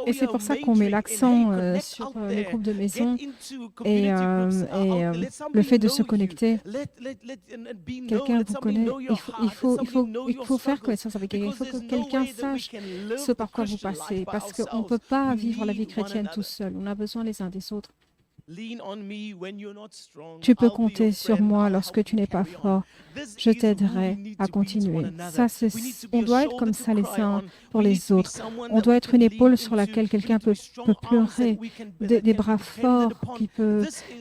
Et c'est pour ça qu'on met l'accent sur les groupes de maison et le fait de se connecter. Quelqu'un vous connaît, il faut faire connaissance avec quelqu'un. Il faut que quelqu'un sache ce par quoi vous passez, parce qu'on ne peut pas vivre la vie chrétienne tout seul. On a besoin les uns des autres. Tu peux compter sur moi lorsque tu n'es pas fort. Je t'aiderai à continuer. On doit être comme ça les uns pour les autres. On doit être une épaule sur laquelle quelqu'un peut pleurer, des bras forts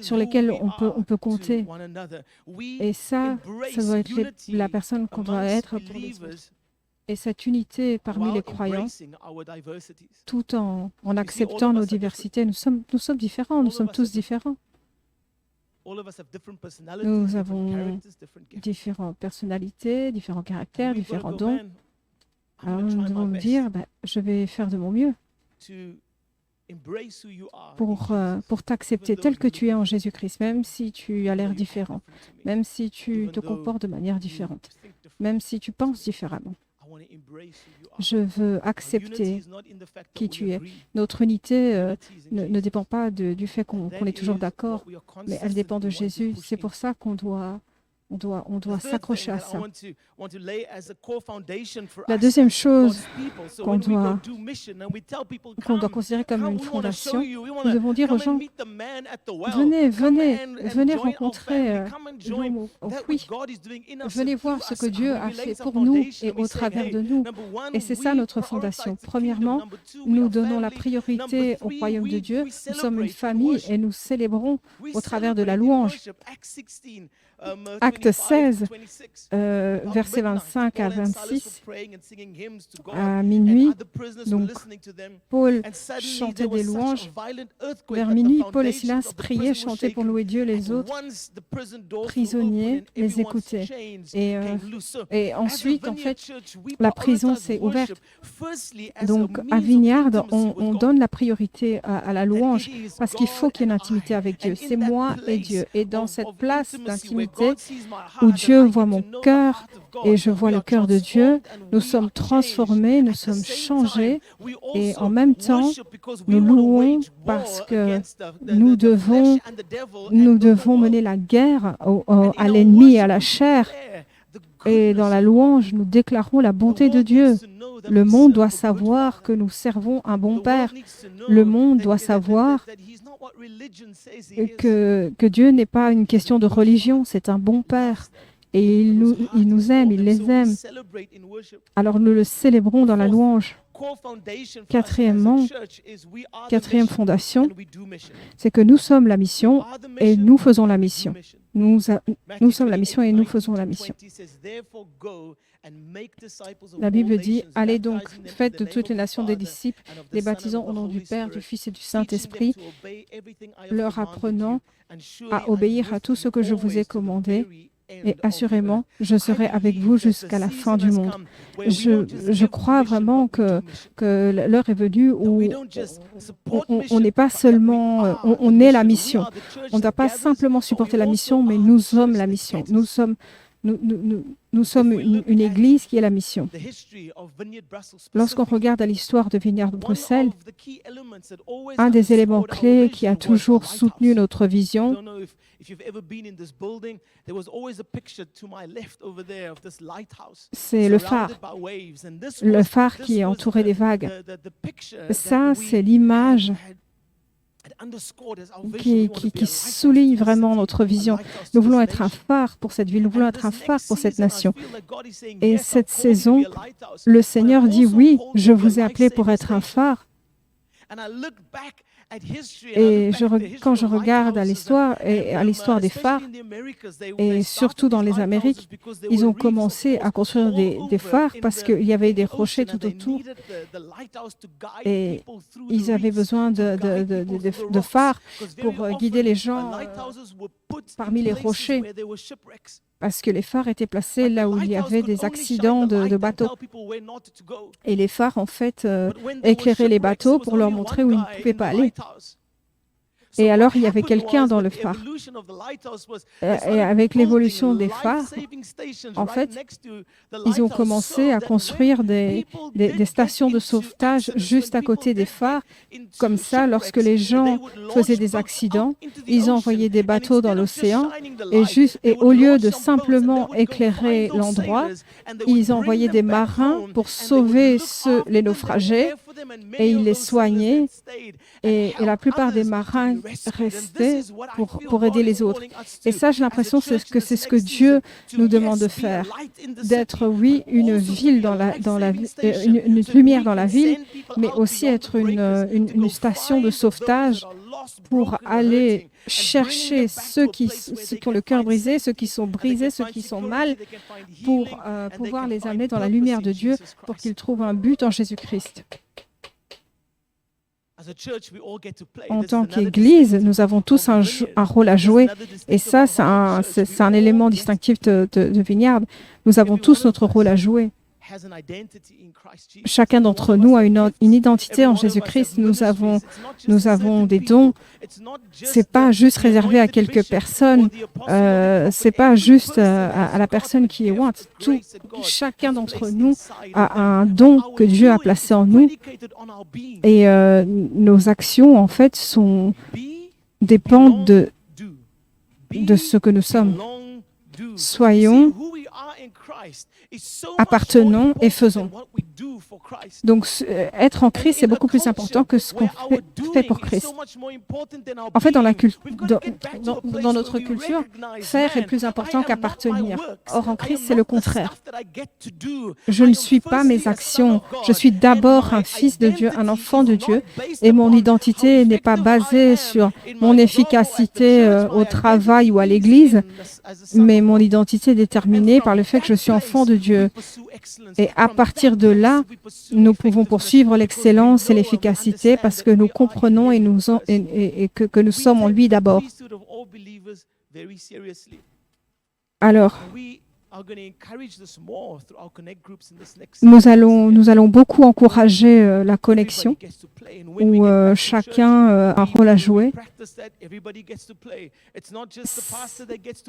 sur lesquels on peut compter. Et ça doit être la personne qu'on doit être pour les autres. Et cette unité parmi les croyants, tout en acceptant nos diversités, nous sommes différents, nous sommes tous différents. Nous avons différentes personnalités, différents caractères, différents dons. Alors nous devons nous dire, je vais faire de mon mieux pour t'accepter tel que tu es en Jésus-Christ, même si tu as l'air différent, même si tu te comportes de manière différente, même si tu penses différemment. Je veux accepter qui tu es. Notre unité ne dépend pas du fait qu'on est toujours d'accord, mais elle dépend de Jésus. C'est pour ça qu'on doit s'accrocher à ça. La deuxième chose qu'on doit considérer comme une fondation, nous devons dire aux gens, venez rencontrer l'homme au puits. Venez voir ce que Dieu a fait pour nous et au travers de nous. Et c'est ça notre fondation. Premièrement, nous donnons la priorité au royaume de Dieu. Nous sommes une famille et nous célébrons au travers de la louange. Acte 16, versets 25 à 26, à minuit, donc Paul chantait des louanges. Vers minuit, Paul et Silas priaient, chantaient pour louer Dieu. Les autres prisonniers les écoutaient. Et ensuite, en fait, la prison s'est ouverte. Donc, à Vignard, on donne la priorité à la louange parce qu'il faut qu'il y ait une intimité avec Dieu. C'est moi et Dieu. Et dans cette place d'intimité, où Dieu voit mon cœur et je vois le cœur de Dieu, nous sommes transformés, nous sommes changés et en même temps, nous louons parce que nous devons mener la guerre à l'ennemi et à la chair. Et dans la louange, nous déclarons la bonté de Dieu. Le monde doit savoir que nous servons un bon Père. Le monde doit savoir que Dieu n'est pas une question de religion, c'est un bon Père. Et il nous aime, il les aime. Alors nous le célébrons dans la louange. Quatrième fondation, c'est que nous sommes la mission et nous faisons la mission. Nous sommes la mission et nous faisons la mission. La Bible dit, allez donc, faites de toutes les nations des disciples, les baptisant au nom du Père, du Fils et du Saint-Esprit, leur apprenant à obéir à tout ce que je vous ai commandé. Et assurément, je serai avec vous jusqu'à la fin du monde. Je crois vraiment que l'heure est venue où on n'est pas seulement, on est la mission. On ne doit pas simplement supporter la mission, mais nous sommes la mission. Nous sommes une église qui est la mission. Lorsqu'on regarde à l'histoire de Vineyard Bruxelles, un des éléments clés qui a toujours soutenu notre vision, c'est le phare. Le phare qui est entouré des vagues. Ça, c'est l'image qui souligne vraiment notre vision. Nous voulons être un phare pour cette ville, nous voulons être un phare pour cette nation. Et cette saison, le Seigneur dit, oui, je vous ai appelé pour être un phare. Et quand je regarde à l'histoire des phares, et surtout dans les Amériques, ils ont commencé à construire des phares parce qu'il y avait des rochers tout autour et ils avaient besoin de phares pour guider les gens parmi les rochers. Parce que les phares étaient placés là où il y avait des accidents de bateaux. Et les phares, en fait, éclairaient les bateaux pour leur montrer où ils ne pouvaient pas aller. Et alors, il y avait quelqu'un dans le phare. Et avec l'évolution des phares, en fait, ils ont commencé à construire des stations de sauvetage juste à côté des phares. Comme ça, lorsque les gens faisaient des accidents, ils envoyaient des bateaux dans l'océan et au lieu de simplement éclairer l'endroit, ils envoyaient des marins pour sauver les naufragés et ils les soignaient. Et la plupart des marins restaient pour aider les autres. Et ça, j'ai l'impression que c'est ce que Dieu nous demande de faire. D'être, oui, une ville une lumière dans la ville, mais aussi être une station de sauvetage pour aller chercher ceux qui ont le cœur brisé, ceux qui sont brisés, ceux qui sont mal, pour pouvoir les amener dans la lumière de Dieu pour qu'ils trouvent un but en Jésus-Christ. En tant qu'Église, nous avons tous un rôle à jouer. Et ça, c'est un élément distinctif de Vineyard. Nous avons tous notre rôle à jouer. Chacun d'entre nous a une identité en Jésus-Christ. Nous avons des dons. C'est pas juste réservé à quelques personnes. C'est pas juste à la personne qui est want. Chacun d'entre nous a un don que Dieu a placé en nous. Et nos actions, en fait, dépendent de ce que nous sommes. Soyons, appartenons et faisons. Donc, être en Christ, c'est beaucoup plus important que ce qu'on fait pour Christ. En fait, dans notre culture, faire est plus important qu'appartenir. Or, en Christ, c'est le contraire. Je ne suis pas mes actions. Je suis d'abord un fils de Dieu, un enfant de Dieu, et mon identité n'est pas basée sur mon efficacité au travail ou à l'église, mais mon identité est déterminée par le fait que je suis enfant de Dieu. Et à partir de là, nous pouvons poursuivre l'excellence et l'efficacité parce que nous comprenons que nous sommes en lui d'abord. Alors, nous allons beaucoup encourager la connexion où chacun a un rôle à jouer.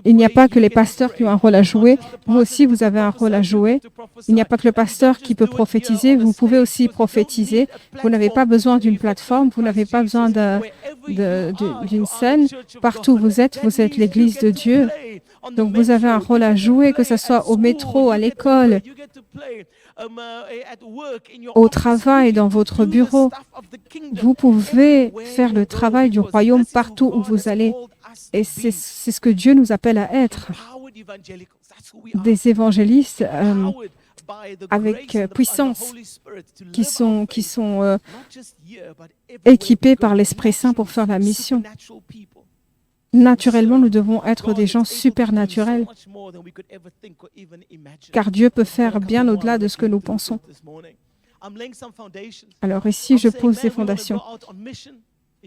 Il n'y a pas que les pasteurs qui ont un rôle à jouer. Vous aussi, vous avez un rôle à jouer. Il n'y a pas que le pasteur qui peut prophétiser. Vous pouvez aussi prophétiser. Vous n'avez pas besoin d'une plateforme. Vous n'avez pas besoin d'une scène. Partout où vous êtes l'Église de Dieu. Donc, vous avez un rôle à jouer, que ce soit au métro, à l'école, au travail, dans votre bureau. Vous pouvez faire le travail du royaume partout où vous allez. Et c'est ce que Dieu nous appelle à être. Des évangélistes avec puissance, qui sont équipés par l'Esprit Saint pour faire la mission. Naturellement, nous devons être des gens supernaturels, car Dieu peut faire bien au-delà de ce que nous pensons. Alors ici, je pose des fondations.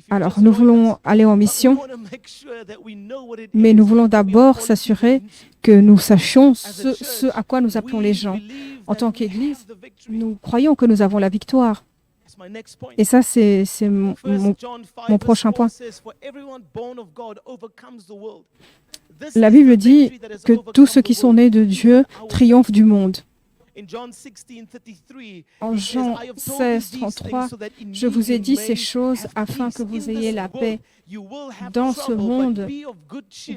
Alors, nous voulons aller en mission, mais nous voulons d'abord s'assurer que nous sachions ce à quoi nous appelons les gens. En tant qu'Église, nous croyons que nous avons la victoire. Et ça, c'est mon prochain point. La Bible dit que tous ceux qui sont nés de Dieu triomphent du monde. En Jean 16, 33, je vous ai dit ces choses afin que vous ayez la paix. Dans ce monde,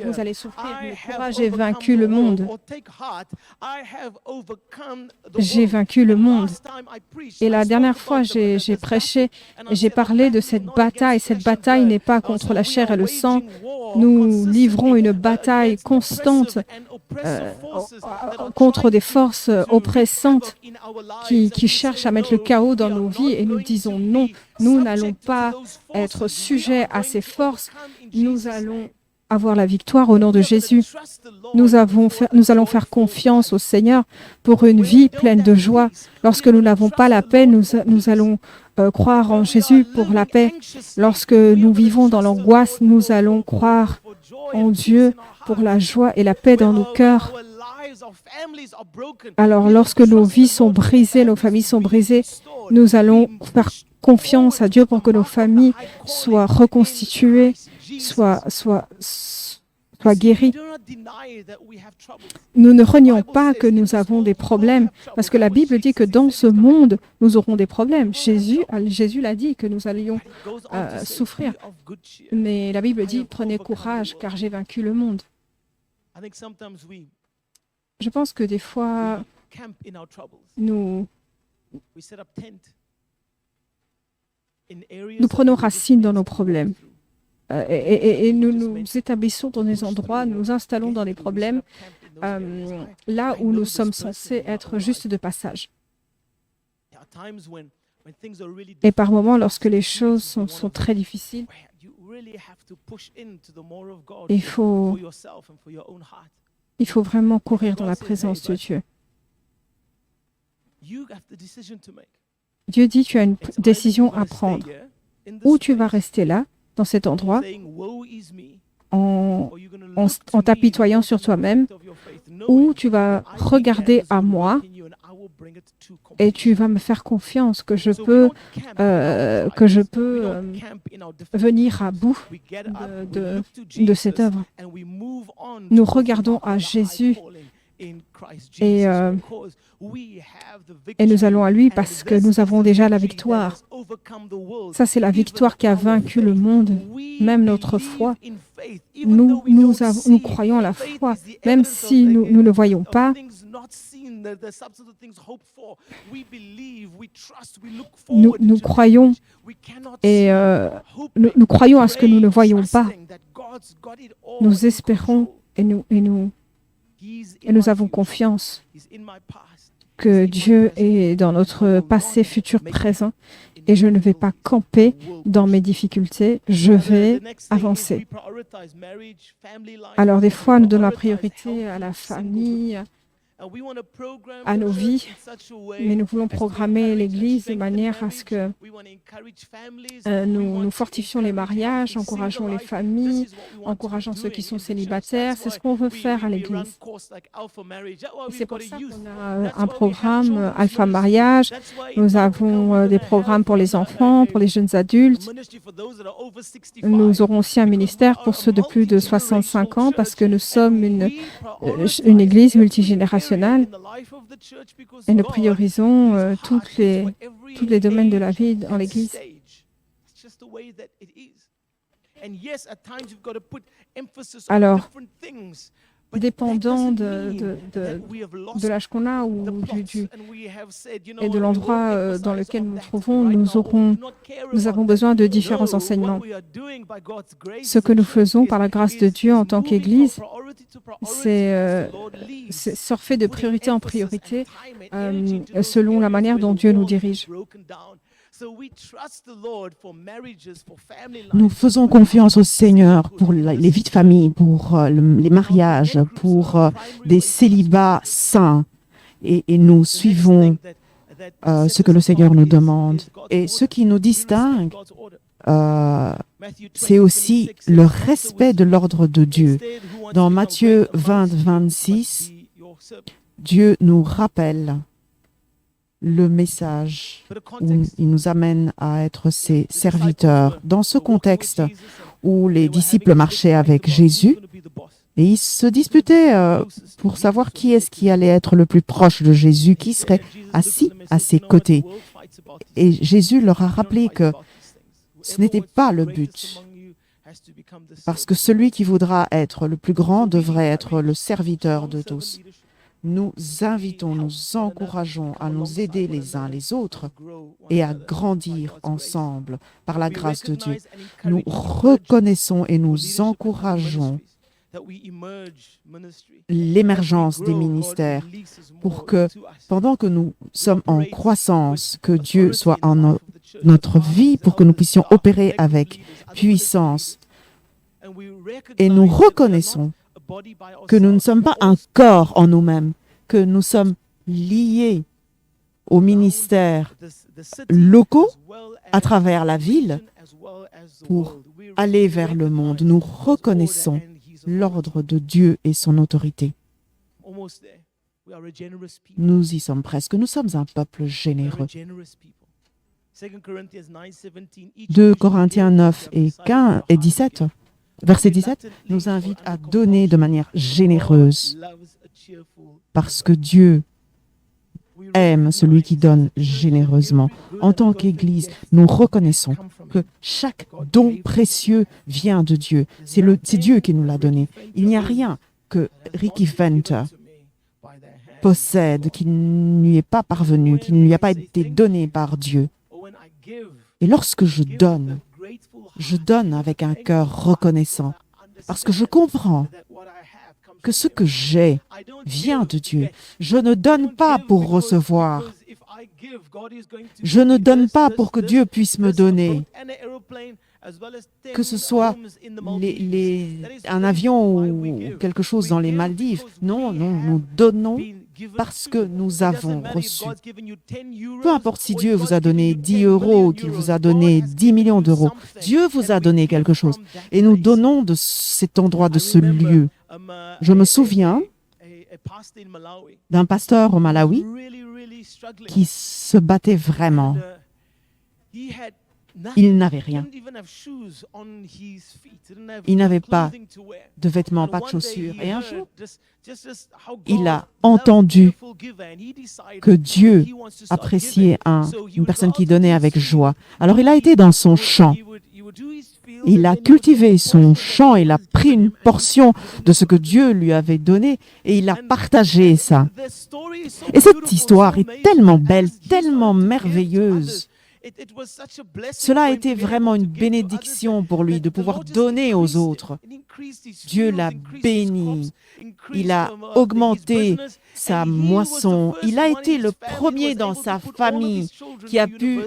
vous allez souffrir, mais courage, j'ai vaincu le monde. J'ai vaincu le monde. Et la dernière fois, j'ai prêché, j'ai parlé de cette bataille. Cette bataille n'est pas contre la chair et le sang. Nous livrons une bataille constante contre des forces oppressantes qui cherchent à mettre le chaos dans nos vies, et nous disons non, nous n'allons pas être sujets à ces forces, nous allons avoir la victoire au nom de Jésus. Nous allons faire confiance au Seigneur pour une vie pleine de joie. Lorsque nous n'avons pas la paix, nous allons croire en Jésus pour la paix. Lorsque nous vivons dans l'angoisse, nous allons croire en Dieu pour la joie et la paix dans nos cœurs. Alors, lorsque nos vies sont brisées, nos familles sont brisées, nous allons faire confiance à Dieu pour que nos familles soient reconstituées, soient guéries. Nous ne renions pas que nous avons des problèmes, parce que la Bible dit que dans ce monde, nous aurons des problèmes. Jésus l'a dit que nous allions souffrir. Mais la Bible dit, prenez courage, car j'ai vaincu le monde. Je pense que des fois, nous prenons racine dans nos problèmes et nous nous établissons dans des endroits, nous nous installons dans des problèmes là où nous sommes censés être juste de passage. Et par moments, lorsque les choses sont très difficiles, il faut vraiment courir dans la présence de Dieu. Dieu dit, tu as une décision à prendre. Ou tu vas rester là, dans cet endroit, en t'apitoyant sur toi-même, ou tu vas regarder à moi et tu vas me faire confiance que je peux venir à bout de cette œuvre. Nous regardons à Jésus et nous allons à lui parce que nous avons déjà la victoire. Ça, c'est la victoire qui a vaincu le monde, même notre foi. Nous croyons à la foi, même si nous ne voyons pas. Nous croyons et nous croyons à ce que nous ne voyons pas. Nous espérons et nous avons confiance que Dieu est dans notre passé, futur, présent, et je ne vais pas camper dans mes difficultés, je vais avancer. Alors des fois, nous donnons la priorité à la famille, à nos vies, mais nous voulons programmer l'Église de manière à ce que nous fortifions les mariages, encourageons les familles, encourageons ceux qui sont célibataires. C'est ce qu'on veut faire à l'Église. C'est pour ça qu'on a un programme Alpha Mariage. Nous avons des programmes pour les enfants, pour les jeunes adultes. Nous aurons aussi un ministère pour ceux de plus de 65 ans parce que nous sommes une Église multigénérationnelle. Et nous priorisons tous les domaines de la vie dans l'Église. Alors, dépendant de l'âge qu'on a ou et de l'endroit dans lequel nous nous trouvons, nous avons besoin de différents enseignements. Ce que nous faisons par la grâce de Dieu en tant qu'Église, c'est surfer de priorité en priorité selon la manière dont Dieu nous dirige. Nous faisons confiance au Seigneur pour les vies de famille, pour les mariages, pour des célibats saints. Et nous suivons ce que le Seigneur nous demande. Et ce qui nous distingue c'est aussi le respect de l'ordre de Dieu. Dans Matthieu 20, 26, Dieu nous rappelle le message où il nous amène à être ses serviteurs. Dans ce contexte où les disciples marchaient avec Jésus et ils se disputaient pour savoir qui est-ce qui allait être le plus proche de Jésus, qui serait assis à ses côtés. Et Jésus leur a rappelé que ce n'était pas le but, parce que celui qui voudra être le plus grand devrait être le serviteur de tous. Nous invitons, nous encourageons à nous aider les uns les autres et à grandir ensemble par la grâce de Dieu. Nous reconnaissons et nous encourageons l'émergence des ministères pour que, pendant que nous sommes en croissance, que Dieu soit en notre vie pour que nous puissions opérer avec puissance. Et nous reconnaissons que nous ne sommes pas un corps en nous-mêmes, que nous sommes liés aux ministères locaux à travers la ville pour aller vers le monde. Nous reconnaissons l'ordre de Dieu et son autorité. Nous y sommes presque. Nous sommes un peuple généreux. 2 Corinthiens 9 et 17, verset 17, nous invite à donner de manière généreuse parce que Dieu aime celui qui donne généreusement. En tant qu'Église, nous reconnaissons que chaque don précieux vient de Dieu. C'est Dieu qui nous l'a donné. Il n'y a rien que Ricky Venter possède qui ne lui est pas parvenu, qui ne lui a pas été donné par Dieu. Et lorsque je donne avec un cœur reconnaissant, parce que je comprends que ce que j'ai vient de Dieu. Je ne donne pas pour recevoir. Je ne donne pas pour que Dieu puisse me donner. Que ce soit un avion ou quelque chose dans les Maldives. Non, nous donnons parce que nous avons reçu. Peu importe si Dieu vous a donné 10 €, qu'il vous a donné 10 millions d'euros, Dieu vous a donné quelque chose. Et nous donnons de cet endroit, de ce lieu. Je me souviens d'un pasteur au Malawi qui se battait vraiment. Il n'avait rien. Il n'avait pas de vêtements, pas de chaussures. Et un jour, il a entendu que Dieu appréciait une personne qui donnait avec joie. Alors il a été dans son champ. Il a cultivé son champ, il a pris une portion de ce que Dieu lui avait donné et il a partagé ça. Et cette histoire est tellement belle, tellement merveilleuse. Cela a été vraiment une bénédiction pour lui de pouvoir donner aux autres. Dieu l'a béni. Il a augmenté sa moisson. Il a été le premier dans sa famille qui a pu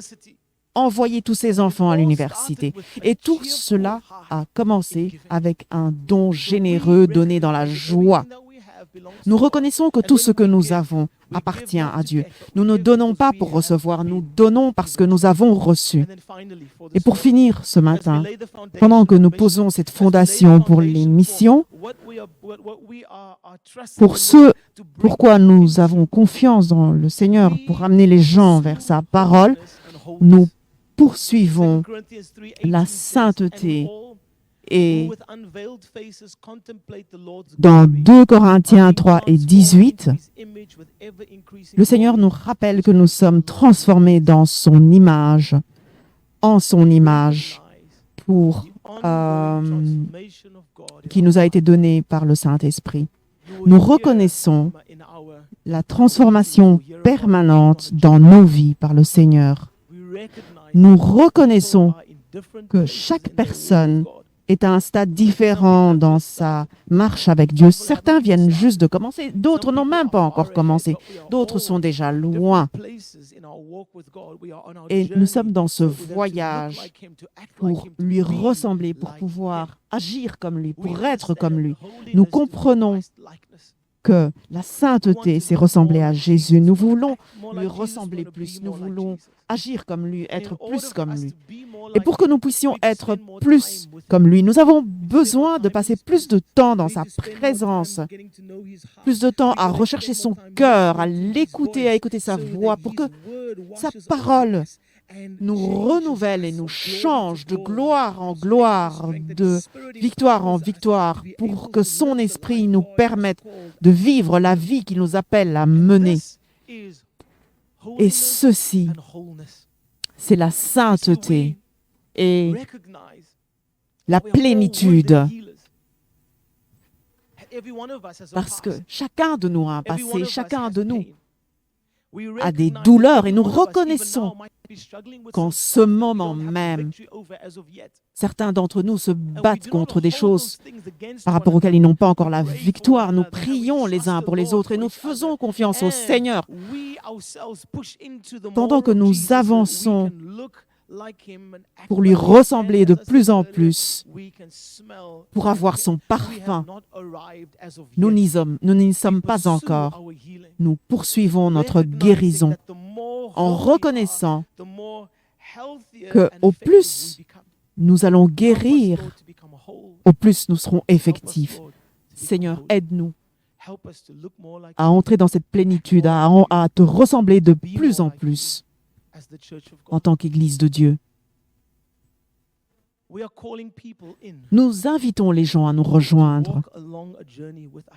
envoyer tous ses enfants à l'université. Et tout cela a commencé avec un don généreux donné dans la joie. Nous reconnaissons que tout ce que nous avons appartient à Dieu. Nous ne donnons pas pour recevoir, nous donnons parce que nous avons reçu. Et pour finir ce matin, pendant que nous posons cette fondation pour les missions, pour ce pourquoi nous avons confiance dans le Seigneur pour amener les gens vers sa parole, nous poursuivons la sainteté. Et dans 2 Corinthiens 3 et 18, le Seigneur nous rappelle que nous sommes transformés dans son image, en son image, qui nous a été donnée par le Saint-Esprit. Nous reconnaissons la transformation permanente dans nos vies par le Seigneur. Nous reconnaissons que chaque personne est à un stade différent dans sa marche avec Dieu. Certains viennent juste de commencer, d'autres n'ont même pas encore commencé, d'autres sont déjà loin. Et nous sommes dans ce voyage pour lui ressembler, pour pouvoir agir comme lui, pour être comme lui. Nous comprenons que la sainteté, c'est ressembler à Jésus. Nous voulons lui ressembler plus. Nous voulons agir comme lui, être plus comme lui. Et pour que nous puissions être plus comme lui, nous avons besoin de passer plus de temps dans sa présence, plus de temps à rechercher son cœur, à l'écouter, à écouter sa voix, pour que sa parole nous renouvelle et nous change de gloire en gloire, de victoire en victoire, pour que son esprit nous permette de vivre la vie qu'il nous appelle à mener. Et ceci, c'est la sainteté et la plénitude. Parce que chacun de nous a un passé, chacun de nous a des douleurs et nous reconnaissons qu'en ce moment même, certains d'entre nous se battent contre des choses par rapport auxquelles ils n'ont pas encore la victoire. Nous prions les uns pour les autres et nous faisons confiance au Seigneur. Pendant que nous avançons pour lui ressembler de plus en plus, pour avoir son parfum, nous n'y sommes pas encore. Nous poursuivons notre guérison en reconnaissant qu'au plus nous allons guérir, au plus nous serons effectifs. Seigneur, aide-nous à entrer dans cette plénitude, à te ressembler de plus en plus en tant qu'Église de Dieu. Nous invitons les gens à nous rejoindre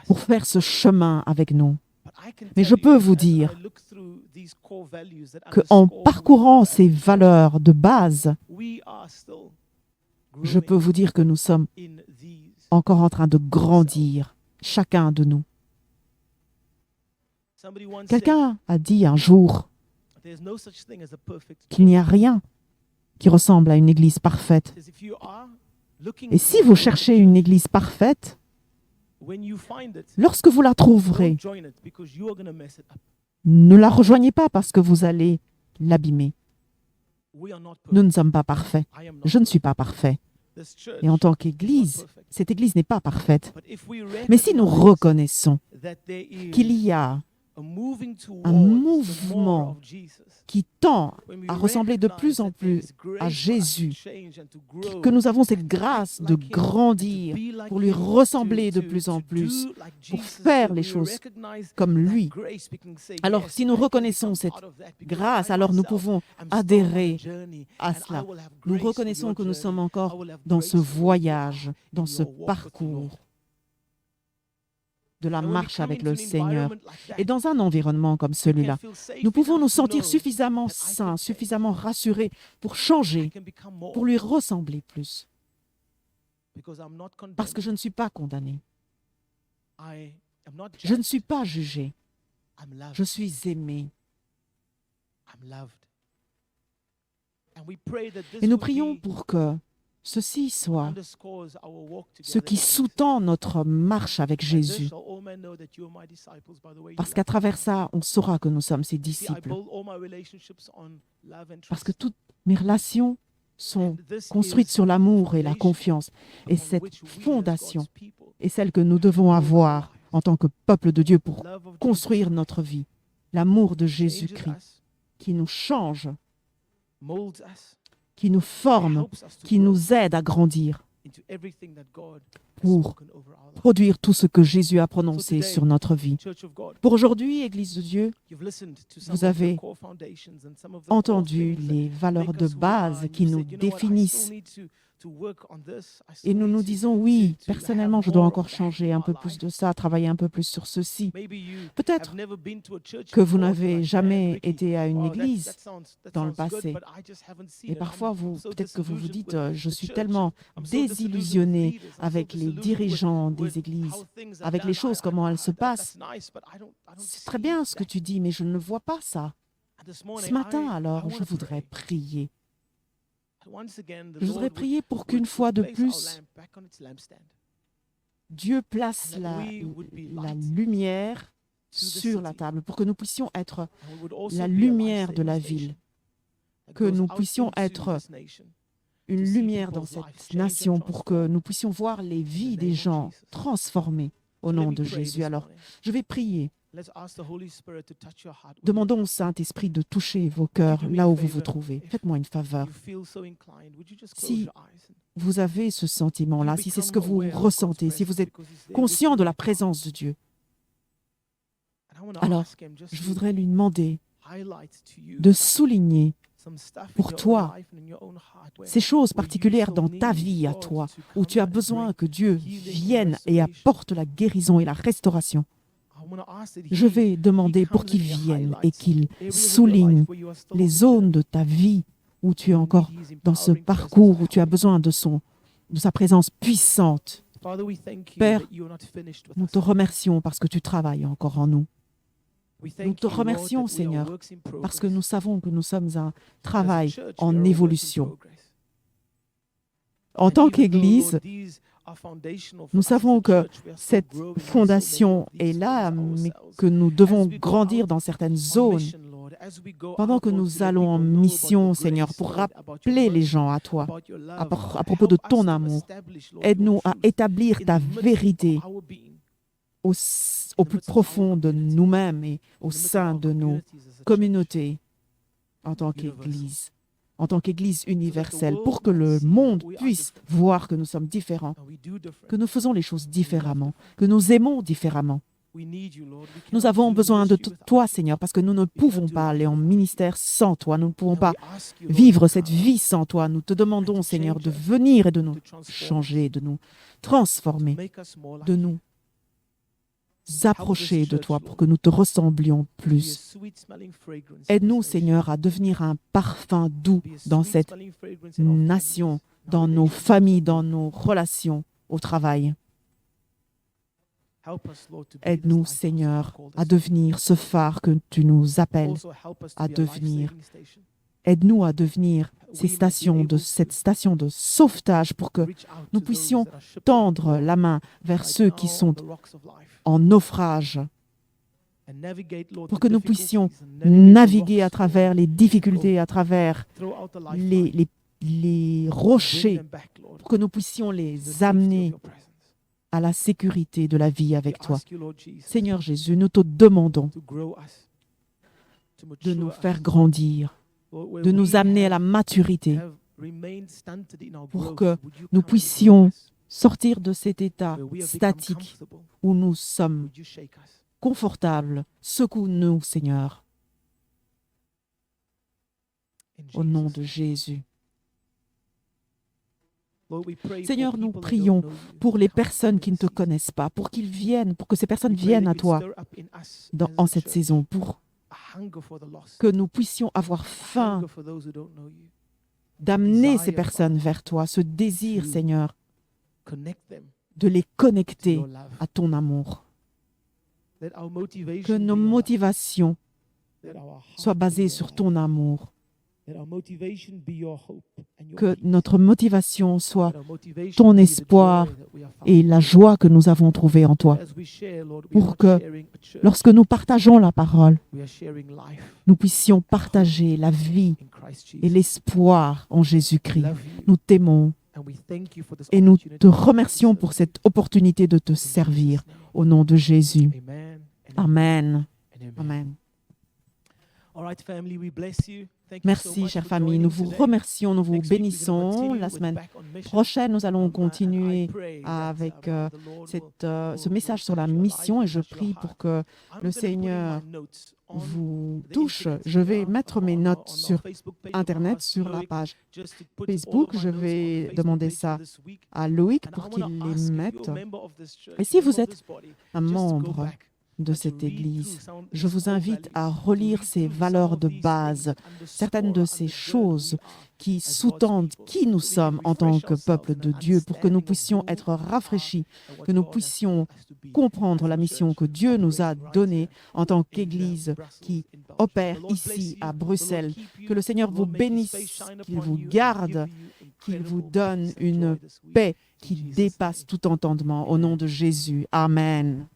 pour faire ce chemin avec nous. Mais je peux vous dire qu'en parcourant ces valeurs de base, je peux vous dire que nous sommes encore en train de grandir, chacun de nous. Quelqu'un a dit un jour qu'il n'y a rien qui ressemble à une église parfaite. Et si vous cherchez une église parfaite, lorsque vous la trouverez, ne la rejoignez pas parce que vous allez l'abîmer. Nous ne sommes pas parfaits. Je ne suis pas parfait. Et en tant qu'Église, cette Église n'est pas parfaite. Mais si nous reconnaissons qu'il y a un mouvement qui tend à ressembler de plus en plus à Jésus, que nous avons cette grâce de grandir pour lui ressembler de plus en plus, pour faire les choses comme lui. Alors, si nous reconnaissons cette grâce, alors nous pouvons adhérer à cela. Nous reconnaissons que nous sommes encore dans ce voyage, dans ce parcours de la marche avec le Seigneur. Et dans un environnement comme celui-là, nous pouvons nous sentir suffisamment sains, suffisamment rassurés pour changer, pour lui ressembler plus. Parce que je ne suis pas condamné. Je ne suis pas jugé. Je suis aimé. Et nous prions pour que ceci soit ce qui sous-tend notre marche avec Jésus. Parce qu'à travers ça, on saura que nous sommes ses disciples. Parce que toutes mes relations sont construites sur l'amour et la confiance. Et cette fondation est celle que nous devons avoir en tant que peuple de Dieu pour construire notre vie. L'amour de Jésus-Christ qui nous change, qui nous forme, qui nous aide à grandir pour produire tout ce que Jésus a prononcé sur notre vie. Pour aujourd'hui, Église de Dieu, vous avez entendu les valeurs de base qui nous définissent. Et nous nous disons, oui, personnellement, je dois encore changer un peu plus de ça, travailler un peu plus sur ceci. Peut-être que vous n'avez jamais été à une église dans le passé. Et parfois, peut-être que vous vous dites, je suis tellement désillusionné avec les dirigeants des églises, avec les choses, comment elles se passent. C'est très bien ce que tu dis, mais je ne vois pas ça. Ce matin, alors, je voudrais prier. Je voudrais prier pour qu'une fois de plus, Dieu place la lumière sur la table, pour que nous puissions être la lumière de la ville, que nous puissions être une lumière dans cette nation, pour que nous puissions voir les vies des gens transformées au nom de Jésus. Alors, je vais prier. Demandons au Saint-Esprit de toucher vos cœurs là où vous vous trouvez. Faites-moi une faveur. Si vous avez ce sentiment-là, si c'est ce que vous ressentez, si vous êtes conscient de la présence de Dieu, alors je voudrais lui demander de souligner pour toi ces choses particulières dans ta vie à toi, où tu as besoin que Dieu vienne et apporte la guérison et la restauration. Je vais demander pour qu'il vienne et qu'il souligne les zones de ta vie où tu es encore dans ce parcours, où tu as besoin de sa présence puissante. Père, nous te remercions parce que tu travailles encore en nous. Nous te remercions, Seigneur, parce que nous savons que nous sommes un travail en évolution. En tant qu'Église, nous savons que cette fondation est là, mais que nous devons grandir dans certaines zones. Pendant que nous allons en mission, Seigneur, pour rappeler les gens à toi, à propos de ton amour, aide-nous à établir ta vérité au plus profond de nous-mêmes et au sein de nos communautés en tant qu'Église universelle, pour que le monde puisse voir que nous sommes différents, que nous faisons les choses différemment, que nous aimons différemment. Nous avons besoin de toi, Seigneur, parce que nous ne pouvons pas aller en ministère sans toi. Nous ne pouvons pas vivre cette vie sans toi. Nous te demandons, Seigneur, de venir et de nous changer, de nous transformer, de nous approcher de toi pour que nous te ressemblions plus. Aide-nous, Seigneur, à devenir un parfum doux dans cette nation, dans nos familles, dans nos relations au travail. Aide-nous, Seigneur, à devenir ce phare que tu nous appelles à devenir. Aide-nous à devenir cette station de sauvetage pour que nous puissions tendre la main vers ceux qui sont en naufrage, pour que nous puissions naviguer à travers les difficultés, à travers les rochers, pour que nous puissions les amener à la sécurité de la vie avec toi. Seigneur Jésus, nous te demandons de nous faire grandir, de nous amener à la maturité, pour que nous puissions sortir de cet état statique où nous sommes confortables. Secoue-nous, Seigneur. Au nom de Jésus. Seigneur, nous prions pour les personnes qui ne te connaissent pas, pour qu'ils viennent, pour que ces personnes viennent à toi en cette saison, pour que nous puissions avoir faim d'amener ces personnes vers toi, ce désir, Seigneur, de les connecter à ton amour. Que nos motivations soient basées sur ton amour. Que notre motivation soit ton espoir et la joie que nous avons trouvée en toi. Pour que, lorsque nous partageons la parole, nous puissions partager la vie et l'espoir en Jésus-Christ. Nous t'aimons et nous te remercions pour cette opportunité de te servir. Au nom de Jésus. Amen. Amen. Merci, chère famille. Nous vous remercions, nous vous bénissons. La semaine prochaine, nous allons continuer avec ce message sur la mission et je prie pour que le Seigneur vous touche. Je vais mettre mes notes sur Internet, sur la page Facebook. Je vais demander ça à Loïc pour qu'il les mette. Et si vous êtes un membre de cette Église, je vous invite à relire ces valeurs de base, certaines de ces choses qui sous-tendent qui nous sommes en tant que peuple de Dieu, pour que nous puissions être rafraîchis, que nous puissions comprendre la mission que Dieu nous a donnée en tant qu'Église qui opère ici à Bruxelles. Que le Seigneur vous bénisse, qu'il vous garde, qu'il vous donne une paix qui dépasse tout entendement. Au nom de Jésus. Amen.